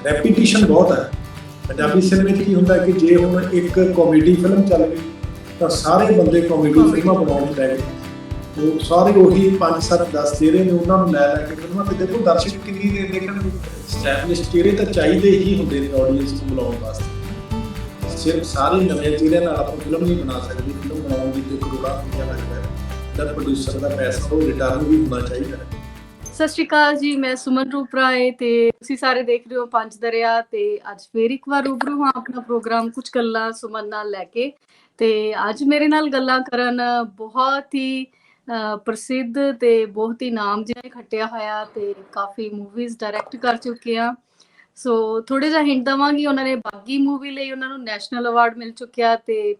Repetition ਬਹੁਤ ਹੈ ਪੰਜਾਬੀ ਸਿਨੇਮੇ 'ਚ। ਕੀ ਹੁੰਦਾ ਕਿ ਜੇ ਹੁਣ ਇੱਕ ਕਾਮੇਡੀ ਫਿਲਮ ਚੱਲ ਗਈ ਤਾਂ ਸਾਰੇ ਬੰਦੇ ਕਾਮੇਡੀ ਫਿਲਮਾਂ ਬਣਾਉਣ ਲੱਗ ਗਏ। ਉਹ ਸਾਰੇ ਉਹੀ 5 7 10 ਚਿਹਰੇ ਨੇ, ਉਹਨਾਂ ਨੂੰ ਲੈ ਕੇ ਫਿਲਮਾਂ ਤੇ ਦੇਖੋ ਦਰਸ਼ਕ ਕਿੰਨੀ ਦੇਰ ਦੇਖਣਗੇ। ਸਟੈਬਲਿਸ਼ ਚਿਹਰੇ ਤਾਂ ਚਾਹੀਦੇ ਹੀ ਹੁੰਦੇ ਨੇ ਆਡੀਅנס ਨੂੰ ਬੁਲਾਉਣ ਵਾਸਤੇ। ਸਿਰਫ ਸਾਰੇ ਨਵੇਂ ਚਿਹਰਿਆਂ ਨਾਲ ਆਪਾਂ ਫਿਲਮ ਨਹੀਂ ਬਣਾ ਸਕਦੇ। ਫਿਲਮ ਬਣਾਉਣ ਦੀ ਜੋ ਕਰੋੜਾਂ ਰੁਪਈਆ ਲੱਗਦਾ ਹੈ, ਤਾਂ ਪ੍ਰੋਡਿਊਸਰ ਦਾ ਪੈਸਾ ਉਹ ਰਿਟਰਨ ਵੀ ਹੋਣਾ ਚਾਹੀਦਾ। ਸਤਿ ਸ਼੍ਰੀ ਅਕਾਲ ਜੀ, ਮੈਂ ਸੁਮਨ ਰੂਪਰਾਏ ਤੇ ਤੁਸੀਂ ਸਾਰੇ ਦੇਖ ਰਹੇ ਹੋ ਪੰਜ ਦਰਿਆ। ਤੇ ਅੱਜ ਫੇਰ ਇੱਕ ਵਾਰ ਰੂਬਰੂ ਹਾਂ ਆਪਣਾ ਪ੍ਰੋਗਰਾਮ ਕੁਝ ਗੱਲਾਂ ਸੁਮਨ ਨਾਲ ਲੈ ਕੇ। ਤੇ ਅੱਜ ਮੇਰੇ ਨਾਲ ਗੱਲਾਂ ਕਰਨ ਬਹੁਤ ਹੀ ਪ੍ਰਸਿੱਧ ਤੇ ਬਹੁਤ ਹੀ ਨਾਮ ਜਿਹਨੇ ਖੱਟਿਆ ਹੋਇਆ ਤੇ ਕਾਫੀ ਮੂਵੀਜ਼ ਡਾਇਰੈਕਟ ਕਰ ਚੁੱਕੇ ਆ। ਸੋ ਥੋੜੇ ਜਿਹਾ ਹਿੰਟ ਦੇਵਾਂਗੀ, ਉਹਨਾਂ ਨੇ ਬਾਗੀ ਮੂਵੀ ਲਈ ਉਹਨਾਂ ਨੂੰ ਨੈਸ਼ਨਲ ਅਵਾਰਡ ਮਿਲ ਚੁੱਕਿਆ ਤੇ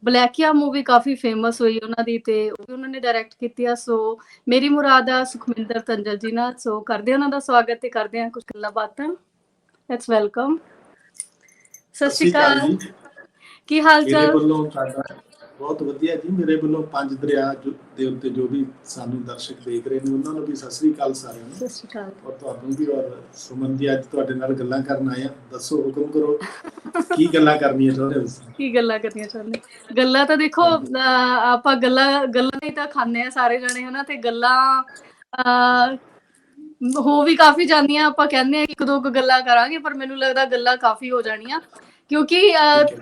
ਬਲੈਕੀਆ ਮੂਵੀ ਕਾਫੀ ਫੇਮਸ ਹੋਈ ਉਹਨਾਂ ਦੀ ਤੇ ਉਹ ਵੀ ਉਹਨਾਂ ਨੇ ਡਾਇਰੈਕਟ ਕੀਤੀ ਆ। ਸੋ ਮੇਰੀ ਮੁਰਾਦ ਆ ਸੁਖਮਿੰਦਰ ਤੰਜਲ ਜੀ ਨਾਲ। ਸੋ ਕਰਦੇ ਉਹਨਾਂ ਦਾ ਸਵਾਗਤ ਤੇ ਕਰਦੇ ਹਾਂ ਕੁਝ ਗੱਲਾਂ ਬਾਤਾਂ। Let's welcome. ਸਤਿ ਸ਼੍ਰੀ ਅਕਾਲ, ਕੀ ਹਾਲ ਚਾਲ? ਮੇਰੇ ਵੱਲੋਂ ਤੁਹਾਡਾ ਬਹੁਤ ਵਧੀਆ ਜੀ। ਮੇਰੇ ਵੱਲੋਂ ਪੰਜ ਦਰਿਆ ਦੇ ਉੱਤੇ ਜੋ ਵੀ ਸਾਨੂੰ ਦਰਸ਼ਕ ਦੇਖ ਰਹੇ ਨੇ ਉਹਨਾਂ ਨੂੰ ਵੀ ਸਤਿ ਸ੍ਰੀ ਅਕਾਲ ਸਾਰਿਆਂ ਨੂੰ। ਸਤਿ ਸ਼੍ਰੀ ਅਕਾਲ। ਔਰ ਤੁਹਾਨੂੰ ਵੀ। ਔਰ ਸੁਮਨ ਜੀ, ਅੱਜ ਤੁਹਾਡੇ ਨਾਲ ਗੱਲਾਂ ਕਰਨ ਆਏ ਆ। ਦੱਸੋ, ਹੁਕਮ ਕਰੋ, ਕੀ ਗੱਲਾਂ ਕਰਨੀਆਂ ਚਾਹੁੰਦੇ ਹੋ ਤੁਸੀਂ? ਕੀ ਗੱਲਾਂ ਕਰਨੀਆਂ ਚਾਹੁੰਦੇ? ਗੱਲਾਂ ਤਾਂ ਦੇਖੋ ਆਪਾਂ ਗੱਲਾਂ ਹੀ ਤਾਂ ਖਾਂਦੇ ਆ ਸਾਰੇ ਜਣੇ, ਹਨਾ। ਤੇ ਗੱਲਾਂ ਹੋ ਵੀ ਕਾਫੀ ਜਾਂਦੀਆਂ। ਆਪਾਂ ਕਹਿੰਦੇ ਆ ਇੱਕ ਦੋ ਕੁ ਗੱਲਾਂ ਕਰਾਂਗੇ, ਪਰ ਮੈਨੂੰ ਲੱਗਦਾ ਗੱਲਾਂ ਕਾਫੀ ਹੋ ਜਾਣੀਆਂ ਕਿਉਂਕਿ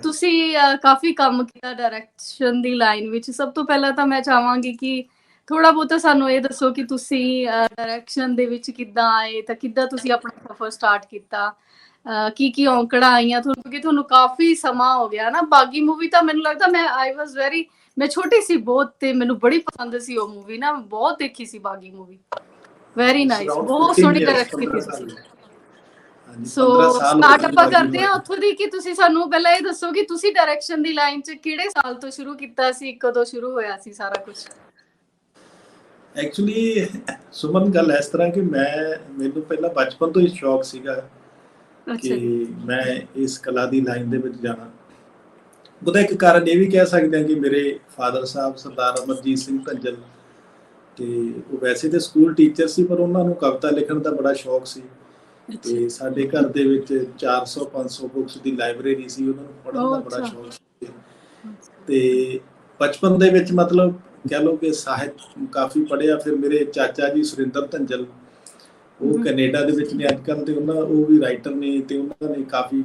ਤੁਸੀਂ ਕਾਫੀ ਕੰਮ ਕੀਤਾ ਡਾਇਰੈਕਸ਼ਨ ਦੀ ਲਾਈਨ ਵਿੱਚ। ਸਭ ਤੋਂ ਪਹਿਲਾਂ ਤਾਂ ਮੈਂ ਚਾਹਾਂਗੀ ਕਿ ਥੋੜਾ ਬਹੁਤਾ ਸਾਨੂੰ ਇਹ ਦੱਸੋ ਕਿ ਤੁਸੀਂ ਡਾਇਰੈਕਸ਼ਨ ਦੇ ਵਿੱਚ ਕਿੱਦਾਂ ਆਏ, ਤਾਂ ਕਿੱਦਾਂ ਤੁਸੀਂ ਆਪਣਾ ਸਫ਼ਰ ਸਟਾਰਟ ਕੀਤਾ, ਕੀ ਔਂਕੜਾਂ ਆਈਆਂ ਤੁਹਾਨੂੰ, ਕਿਉਂਕਿ ਤੁਹਾਨੂੰ ਕਾਫੀ ਸਮਾਂ ਹੋ ਗਿਆ ਨਾ। ਬਾਗੀ ਮੂਵੀ ਤਾਂ ਮੈਨੂੰ ਲੱਗਦਾ ਮੈਂ ਛੋਟੀ ਸੀ ਬਹੁਤ ਤੇ ਮੈਨੂੰ ਬੜੀ ਪਸੰਦ ਸੀ ਉਹ ਮੂਵੀ ਨਾ, ਬਹੁਤ ਦੇਖੀ ਸੀ ਬਾਗੀ ਮੂਵੀ। ਵੈਰੀ ਨਾਈਸ, ਬਹੁਤ ਸੋਹਣੀ ਡਾਇਰੈਕਟ ਕੀਤੀ ਤੁਸੀਂ। ਸੋ ਸਟਾਰਟ ਆਪਾਂ ਕਰਦੇ ਹਾਂ ਉੱਥੋਂ ਦੀ ਕਿ ਤੁਸੀਂ ਸਾਨੂੰ ਪਹਿਲਾਂ ਇਹ ਦੱਸੋ ਕਿ ਤੁਸੀਂ ਡਾਇਰੈਕਸ਼ਨ ਦੀ ਲਾਈਨ 'ਚ ਕਿਹੜੇ ਸਾਲ ਤੋਂ ਸ਼ੁਰੂ ਕੀਤਾ ਸੀ, ਕਦੋਂ ਸ਼ੁਰੂ ਹੋਇਆ ਸੀ ਸਾਰਾ ਕੁਝ? ਐਕਚੁਅਲੀ ਸੁਮਨ, ਗੱਲ ਇਸ ਤਰ੍ਹਾਂ ਕਿ ਮੈਨੂੰ ਪਹਿਲਾਂ ਬਚਪਨ ਤੋਂ ਹੀ ਸ਼ੌਕ ਸੀਗਾ ਕਿ ਮੈਂ ਇਸ ਕਲਾ ਦੀ ਲਾਈਨ ਦੇ ਵਿੱਚ ਜਾਣਾ। ਉਹਦਾ ਇੱਕ ਕਾਰਨ ਇਹ ਵੀ ਕਹਿ ਸਕਦੇ ਹਾਂ ਕਿ ਮੇਰੇ ਫਾਦਰ ਸਾਹਿਬ ਸਰਦਾਰ ਅਮਰਜੀਤ ਸਿੰਘ ਧੰਜਲ, ਤੇ ਉਹ ਵੈਸੇ ਤਾਂ ਸਕੂਲ ਟੀਚਰ ਸੀ, ਪਰ ਉਹਨਾਂ ਨੂੰ ਕਵਿਤਾ ਲਿਖਣ ਦਾ ਬੜਾ ਸ਼ੌਕ ਸੀ। ਤੇ ਸਾਡੇ ਘਰ ਦੇ ਵਿੱਚ 400-500 ਬੁੱਕਸ ਦੀ ਲਾਇਬ੍ਰੇਰੀ ਸੀ, ਉਹਨਾਂ ਨੂੰ ਪੜ੍ਹਨ ਦਾ ਬੜਾ ਸ਼ੌਕ ਸੀ। ਤੇ ਬਚਪਨ ਦੇ ਵਿੱਚ ਮਤਲਬ ਕਹਿ ਲਓ ਕਿ ਸਾਹਿਤ ਕਾਫੀ ਪੜ੍ਹਿਆ। ਫਿਰ ਮੇਰੇ ਚਾਚਾ ਜੀ ਸੁਰਿੰਦਰ ਧੰਜਲ, ਉਹ ਕੈਨੇਡਾ ਦੇ ਵਿੱਚ ਨੇ ਅੱਜ ਕੱਲ੍ਹ, ਤੇ ਉਹ ਵੀ ਰਾਈਟਰ ਨੇ ਤੇ ਉਹਨਾਂ ਨੇ ਕਾਫੀ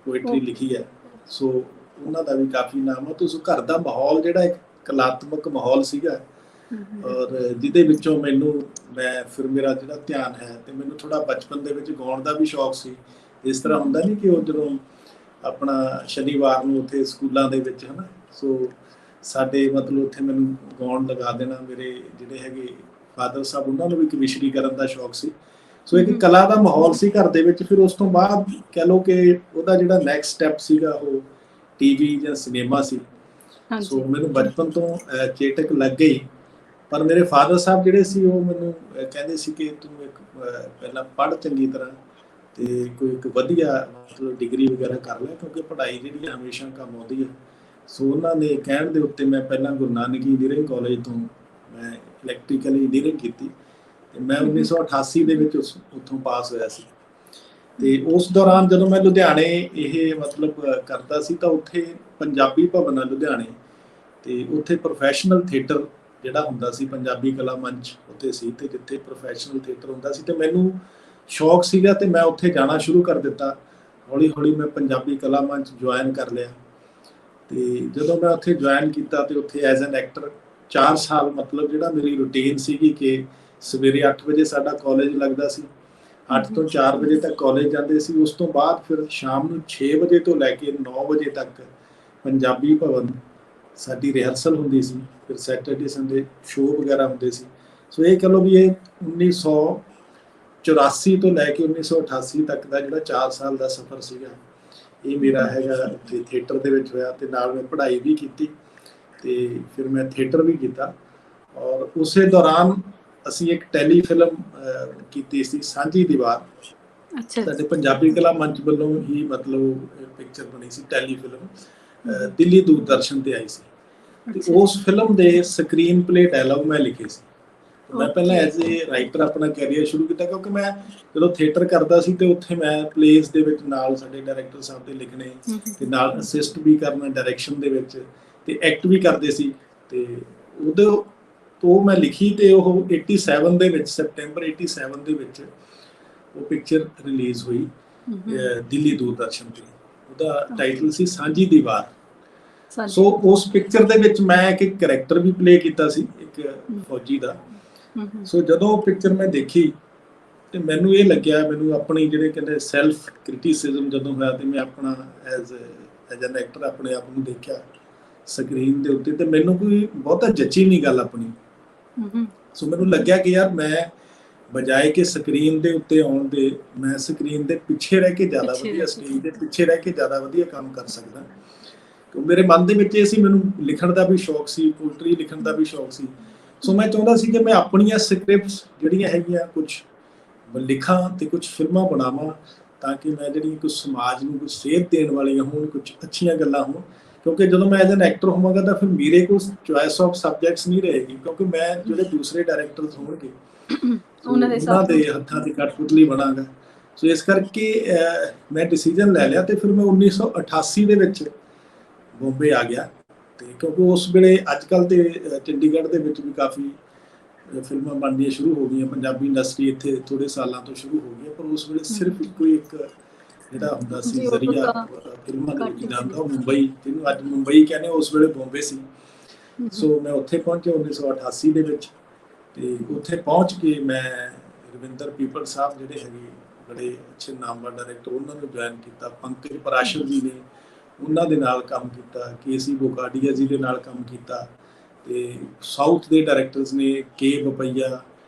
ਪੋਇਟਰੀ ਲਿਖੀ ਹੈ। ਸੋ ਉਹਨਾਂ ਦਾ ਵੀ ਕਾਫੀ ਨਾਮ ਆ। ਤੁਸੀਂ ਘਰ ਦਾ ਮਾਹੌਲ ਜਿਹੜਾ ਇੱਕ ਕਲਾਤਮਕ ਮਾਹੌਲ ਸੀਗਾ, ਔਰ ਜਿਹਦੇ ਵਿੱਚੋਂ ਫਿਰ ਮੇਰਾ ਜਿਹੜਾ ਧਿਆਨ ਹੈ, ਤੇ ਮੈਨੂੰ ਥੋੜਾ ਬਚਪਨ ਦੇ ਵਿੱਚ ਗਾਉਣ ਦਾ ਵੀ ਸ਼ੌਕ ਸੀ। ਇਸ ਤਰ੍ਹਾਂ ਹੁੰਦਾ ਨਹੀਂ ਕਿ ਉਹ ਜਦੋਂ ਆਪਣਾ ਸ਼ਨੀਵਾਰ ਨੂੰ ਉੱਥੇ ਸਕੂਲਾਂ ਦੇ ਵਿੱਚ, ਹਨਾ, ਸੋ ਸਾਡੇ ਮਤਲਬ ਉੱਥੇ ਮੈਨੂੰ ਗਾਉਣ ਲਗਾ ਦੇਣਾ। ਮੇਰੇ ਜਿਹੜੇ ਹੈਗੇ ਫਾਦਰ ਸਾਹਿਬ, ਉਹਨਾਂ ਨੂੰ ਵੀ ਕਮਿਸ਼ਨਰੀ ਕਰਨ ਦਾ ਸ਼ੌਕ ਸੀ। ਸੋ ਇੱਕ ਕਲਾ ਦਾ ਮਾਹੌਲ ਸੀ ਘਰ ਦੇ ਵਿੱਚ। ਫਿਰ ਉਸ ਤੋਂ ਬਾਅਦ ਕਹਿ ਲਓ ਕਿ ਉਹਦਾ ਜਿਹੜਾ ਨੈਕਸਟ ਸਟੈਪ ਸੀਗਾ ਉਹ ਟੀਵੀ ਜਾਂ ਸਿਨੇਮਾ ਸੀ। ਸੋ ਮੈਨੂੰ ਬਚਪਨ ਤੋਂ ਚੇਟਕ ਲੱਗ ਗਈ। ਪਰ ਮੇਰੇ ਫਾਦਰ ਸਾਹਿਬ ਜਿਹੜੇ ਸੀ, ਉਹ ਮੈਨੂੰ ਕਹਿੰਦੇ ਸੀ ਕਿ ਤੂੰ ਪਹਿਲਾਂ ਪੜ੍ਹ ਚੰਗੀ ਤਰ੍ਹਾਂ ਤੇ ਕੋਈ ਇੱਕ ਵਧੀਆ ਮਤਲਬ ਡਿਗਰੀ ਵਗੈਰਾ ਕਰ ਲੈ, ਕਿਉਂਕਿ ਪੜ੍ਹਾਈ ਜਿਹੜੀ ਹਮੇਸ਼ਾ ਕੰਮ ਆਉਂਦੀ ਹੈ। ਸੋ ਉਹਨਾਂ ਦੇ ਕਹਿਣ ਦੇ ਉੱਤੇ ਮੈਂ ਪਹਿਲਾਂ ਗੁਰੂ ਨਾਨਕ ਇੰਜੀਨੀਅਰਿੰਗ ਕਾਲਜ ਤੋਂ ਮੈਂ ਇਲੈਕਟ੍ਰੀਕਲ ਇੰਜੀਨੀਅਰਿੰਗ ਕੀਤੀ ਤੇ ਮੈਂ 1988 ਦੇ ਵਿੱਚ ਉੱਥੋਂ ਪਾਸ ਹੋਇਆ ਸੀ। ਤੇ ਉਸ ਦੌਰਾਨ ਜਦੋਂ ਮੈਂ ਲੁਧਿਆਣੇ ਇਹ ਮਤਲਬ ਕਰਦਾ ਸੀ, ਤਾਂ ਉੱਥੇ ਪੰਜਾਬੀ ਭਵਨ ਆ ਲੁਧਿਆਣੇ, ਤੇ ਉੱਥੇ ਪ੍ਰੋਫੈਸ਼ਨਲ ਥੀਏਟਰ ਜਿਹੜਾ ਹੁੰਦਾ ਸੀ, ਪੰਜਾਬੀ ਕਲਾ ਮੰਚ ਉੱਥੇ ਸੀ, ਤੇ ਜਿੱਥੇ ਪ੍ਰੋਫੈਸ਼ਨਲ ਥੀਏਟਰ ਹੁੰਦਾ ਸੀ, ਤੇ ਮੈਨੂੰ ਸ਼ੌਕ ਸੀਗਾ ਤੇ ਮੈਂ ਉੱਥੇ ਜਾਣਾ ਸ਼ੁਰੂ ਕਰ ਦਿੱਤਾ। ਹੌਲੀ ਹੌਲੀ ਮੈਂ ਪੰਜਾਬੀ ਕਲਾ ਮੰਚ ਜੁਆਇਨ ਕਰ ਲਿਆ। ਤੇ ਜਦੋਂ ਮੈਂ ਉੱਥੇ ਜੁਆਇਨ ਕੀਤਾ ਤੇ ਉੱਥੇ ਐਜ਼ ਐਨ ਐਕਟਰ 4 ਸਾਲ, ਮਤਲਬ ਜਿਹੜਾ ਮੇਰੀ ਰੂਟੀਨ ਸੀਗੀ ਕਿ ਸਵੇਰੇ 8 ਵਜੇ ਸਾਡਾ ਕਾਲਜ ਲੱਗਦਾ ਸੀ, 8 ਤੋਂ 4 ਵਜੇ ਤੱਕ ਕਾਲਜ ਜਾਂਦੇ ਸੀ। ਉਸ ਤੋਂ ਬਾਅਦ ਫਿਰ ਸ਼ਾਮ ਨੂੰ 6 ਵਜੇ ਤੋਂ ਲੈ ਕੇ 9 ਵਜੇ ਤੱਕ ਪੰਜਾਬੀ ਭਵਨ ਸਾਡੀ ਰਿਹਰਸਲ ਹੁੰਦੀ ਸੀ। ਫਿਰ ਸੈਟਰਡੇ ਸੰਡੇ ਸ਼ੋਅ ਵਗੈਰਾ ਹੁੰਦੇ ਸੀ। ਸੋ ਇਹ ਕਹਿ ਲਓ ਵੀ ਇਹ 1984 ਤੋਂ ਲੈ ਕੇ 1988 ਤੱਕ ਦਾ ਜਿਹੜਾ 4 ਸਾਲ ਦਾ ਸਫ਼ਰ ਸੀਗਾ, ਇਹ ਮੇਰਾ ਹੈਗਾ ਉੱਥੇ ਥੀਏਟਰ ਦੇ ਵਿੱਚ ਹੋਇਆ। ਤੇ ਨਾਲ ਮੈਂ ਪੜ੍ਹਾਈ ਵੀ ਕੀਤੀ ਤੇ ਫਿਰ ਮੈਂ ਥੀਏਟਰ ਵੀ ਕੀਤਾ। ਔਰ ਉਸੇ ਦੌਰਾਨ ਅਸੀਂ ਇੱਕ ਟੈਲੀ ਫਿਲਮ ਕੀਤੀ ਸੀ, ਸਾਂਝੀ ਦੀਵਾਰ। ਸਾਡੇ ਪੰਜਾਬੀ ਕਲਾ ਮੰਚ ਵੱਲੋਂ ਹੀ ਮਤਲਬ ਪਿਕਚਰ ਬਣੀ ਸੀ, ਟੈਲੀ ਫਿਲਮ, ਦਿੱਲੀ ਦੂਰਦਰਸ਼ਨ ਤੇ ਆਈ ਸੀ। ਤੇ ਉਸ ਫਿਲਮ ਦੇ ਸਕਰੀਨ ਪਲੇ ਡਾਇਲੌਗ ਮੈਂ ਲਿਖੇ ਸੀ। ਮੈਂ ਪਹਿਲਾਂ ਐਜ਼ ਏ ਰਾਈਟਰ ਆਪਣਾ ਕੈਰੀਅਰ ਸ਼ੁਰੂ ਕੀਤਾ, ਕਿਉਂਕਿ ਮੈਂ ਜਦੋਂ ਥੀਏਟਰ ਕਰਦਾ ਸੀ ਤੇ ਉੱਥੇ ਮੈਂ ਪਲੇਸ ਦੇ ਵਿੱਚ ਨਾਲ ਸਾਡੇ ਡਾਇਰੈਕਟਰ ਸਾਹਿਬ ਦੇ ਲਿਖਣੇ ਤੇ ਨਾਲ ਅਸਿਸਟ ਵੀ ਕਰਨਾ ਡਾਇਰੈਕਸ਼ਨ ਦੇ ਵਿੱਚ, ਤੇ ਐਕਟ ਵੀ ਕਰਦੇ ਸੀ। ਤੇ ਉਦੋਂ ਤੋਂ ਮੈਂ ਲਿਖੀ ਤੇ ਉਹ 87 ਦੇ ਵਿੱਚ, ਸੈਪਟੈਂਬਰ 87 ਦੇ ਵਿੱਚ ਉਹ ਪਿਕਚਰ ਰਿਲੀਜ਼ ਹੋਈ ਦਿੱਲੀ ਦੂਰਦਰਸ਼ਨ ਤੇ। ਉਹਦਾ ਟਾਈਟਲ ਸੀ ਸਾਂਝੀ ਦੀਵਾਰ। ਸੋ ਉਸ ਪਿਕਚਰ ਦੇ ਵਿੱਚ ਮੈਂ ਇੱਕ ਕਰੈਕਟਰ ਵੀ ਪਲੇ ਕੀਤਾ ਸੀ, ਇੱਕ ਫੌਜੀ ਦਾ। ਸੋ ਜਦੋਂ ਉਹ ਪਿਕਚਰ ਮੈਂ ਦੇਖੀ ਤੇ ਮੈਨੂੰ ਇਹ ਲੱਗਿਆ, ਮੈਨੂੰ ਆਪਣੀ ਜਿਹੜੇ ਕਹਿੰਦੇ ਸੈਲਫ ਕ੍ਰਿਟਿਸਿਜ਼ਮ ਜਦੋਂ ਹੋਇਆ ਤੇ ਮੈਂ ਆਪਣਾ ਐਜ਼ ਐਨ ਐਕਟਰ ਆਪਣੇ ਆਪ ਨੂੰ ਦੇਖਿਆ ਸਕਰੀਨ ਦੇ ਉੱਤੇ, ਤੇ ਮੈਨੂੰ ਕੋਈ ਬਹੁਤਾ ਜੱਚੀ ਨਹੀਂ ਗੱਲ ਆਪਣੀ। ਸੋ ਮੈਨੂੰ ਲੱਗਿਆ ਕਿ ਯਾਰ ਮੈਂ ਬਜਾਏ ਕਿ ਸਕਰੀਨ ਦੇ ਉੱਤੇ ਆਉਣ ਦੇ, ਮੈਂ ਸਕਰੀਨ ਦੇ ਪਿੱਛੇ ਰਹਿ ਕੇ ਜ਼ਿਆਦਾ ਵਧੀਆ, ਸਟੇਜ ਦੇ ਪਿੱਛੇ ਰਹਿ ਕੇ ਜ਼ਿਆਦਾ ਵਧੀਆ ਕੰਮ ਕਰ ਸਕਦਾ। ਮੇਰੇ ਮਨ ਦੇ ਵਿੱਚ ਇਹ ਸੀ, ਮੈਨੂੰ ਲਿਖਣ ਦਾ ਵੀ ਸ਼ੌਕ ਸੀ, ਪੋਇਟਰੀ ਲਿਖਣ ਦਾ ਵੀ ਸ਼ੌਕ ਸੀ। ਸੋ ਮੈਂ ਚਾਹੁੰਦਾ ਸੀ ਕਿ ਮੈਂ ਆਪਣੀਆਂ ਸਕ੍ਰਿਪਟਸ ਜਿਹੜੀਆਂ ਹੈਗੀਆਂ ਕੁਝ ਲਿਖਾਂ ਤੇ ਕੁਝ ਫਿਲਮਾਂ ਬਣਾਵਾਂ, ਤਾਂ ਕਿ ਮੈਂ ਜਿਹੜੀ ਕੁਝ ਸਮਾਜ ਨੂੰ ਕੁਝ ਸੇਧ ਦੇਣ ਵਾਲੀਆਂ ਹੋਣ, ਕੁਝ ਅੱਛੀਆਂ ਗੱਲਾਂ ਹੋਣ। ਕਿਉਂਕਿ ਜਦੋਂ ਮੈਂ ਐਜ਼ ਐਨ ਐਕਟਰ ਹੋਵਾਂਗਾ ਤਾਂ ਫਿਰ ਮੇਰੇ ਕੋਲ ਚੁਆਇਸ ਆਫ ਸਬਜੈਕਟਸ ਨਹੀਂ ਰਹੇਗੀ, ਕਿਉਂਕਿ ਮੈਂ ਜਿਹੜੇ ਦੂਸਰੇ ਡਾਇਰੈਕਟਰਸ ਹੋਣਗੇ ਉਹਨਾਂ ਦੇ ਹੱਥਾਂ ਦੀ ਕਠਪੁਤਲੀ ਬਣਾਂਗਾ। ਸੋ ਇਸ ਕਰਕੇ ਮੈਂ ਡਿਸੀਜਨ ਲੈ ਲਿਆ ਤੇ ਫਿਰ ਮੈਂ 1988 ਦੇ ਵਿੱਚ ਬੰਬੇ ਆ ਗਿਆ। ਤੇ ਕਿਉਂਕਿ ਉਸ ਵੇਲੇ ਅੱਜ ਕੱਲ੍ਹ ਤੇ ਚੰਡੀਗੜ੍ਹ ਦੇ ਵਿੱਚ ਵੀ ਕਾਫੀ ਫਿਲਮਾਂ ਬਣਨੀਆਂ ਸ਼ੁਰੂ ਹੋ ਗਈਆਂ, ਪੰਜਾਬੀ ਇੰਡਸਟਰੀ ਇੱਥੇ ਥੋੜੇ ਸਾਲਾਂ ਤੋਂ ਸ਼ੁਰੂ ਹੋ ਗਈ, ਪਰ ਉਸ ਵੇਲੇ ਸਿਰਫ ਇੱਕੋ ਇੱਕ ਜਿਹੜਾ ਹੁੰਦਾ ਸੀ ਜ਼ਰੀਆ ਫਿਲਮਾਂ ਦੇ ਵਿੱਚ ਜਾਂਦਾ, ਉਹ ਮੁੰਬਈ, ਜਿਹਨੂੰ ਅੱਜ ਮੁੰਬਈ ਕਹਿੰਦੇ, ਉਸ ਵੇਲੇ ਬੰਬੇ ਸੀ। ਸੋ ਮੈਂ ਉੱਥੇ ਪਹੁੰਚਿਆ 1988 ਦੇ ਵਿੱਚ, ਤੇ ਉੱਥੇ ਪਹੁੰਚ ਕੇ ਮੈਂ ਰਵਿੰਦਰ ਪੀਪਲ ਸਾਹਿਬ ਜਿਹੜੇ ਹੈਗੇ ਬੜੇ ਅੱਛੇ ਨਾਮਵਰ ਡਾਇਰੈਕਟਰ, ਉਹਨਾਂ ਨੂੰ ਜੁਆਇਨ ਕੀਤਾ। ਪੰਕਜ ਪਰਾਸ਼ਰ ਜੀ ਨੇ, ਉਹਨਾਂ ਦੇ ਨਾਲ ਕੰਮ ਕੀਤਾ। ਕੇਸੀ ਬੋਕਾਡੀਆ ਜੀ ਦੇ ਨਾਲ ਕੰਮ ਕੀਤਾ। ਤੇ ਸਾਊਥ ਦੇ ਡਾਇਰੈਕਟਰਸ ਨੇ ਕੇ ਬਪਈਆ,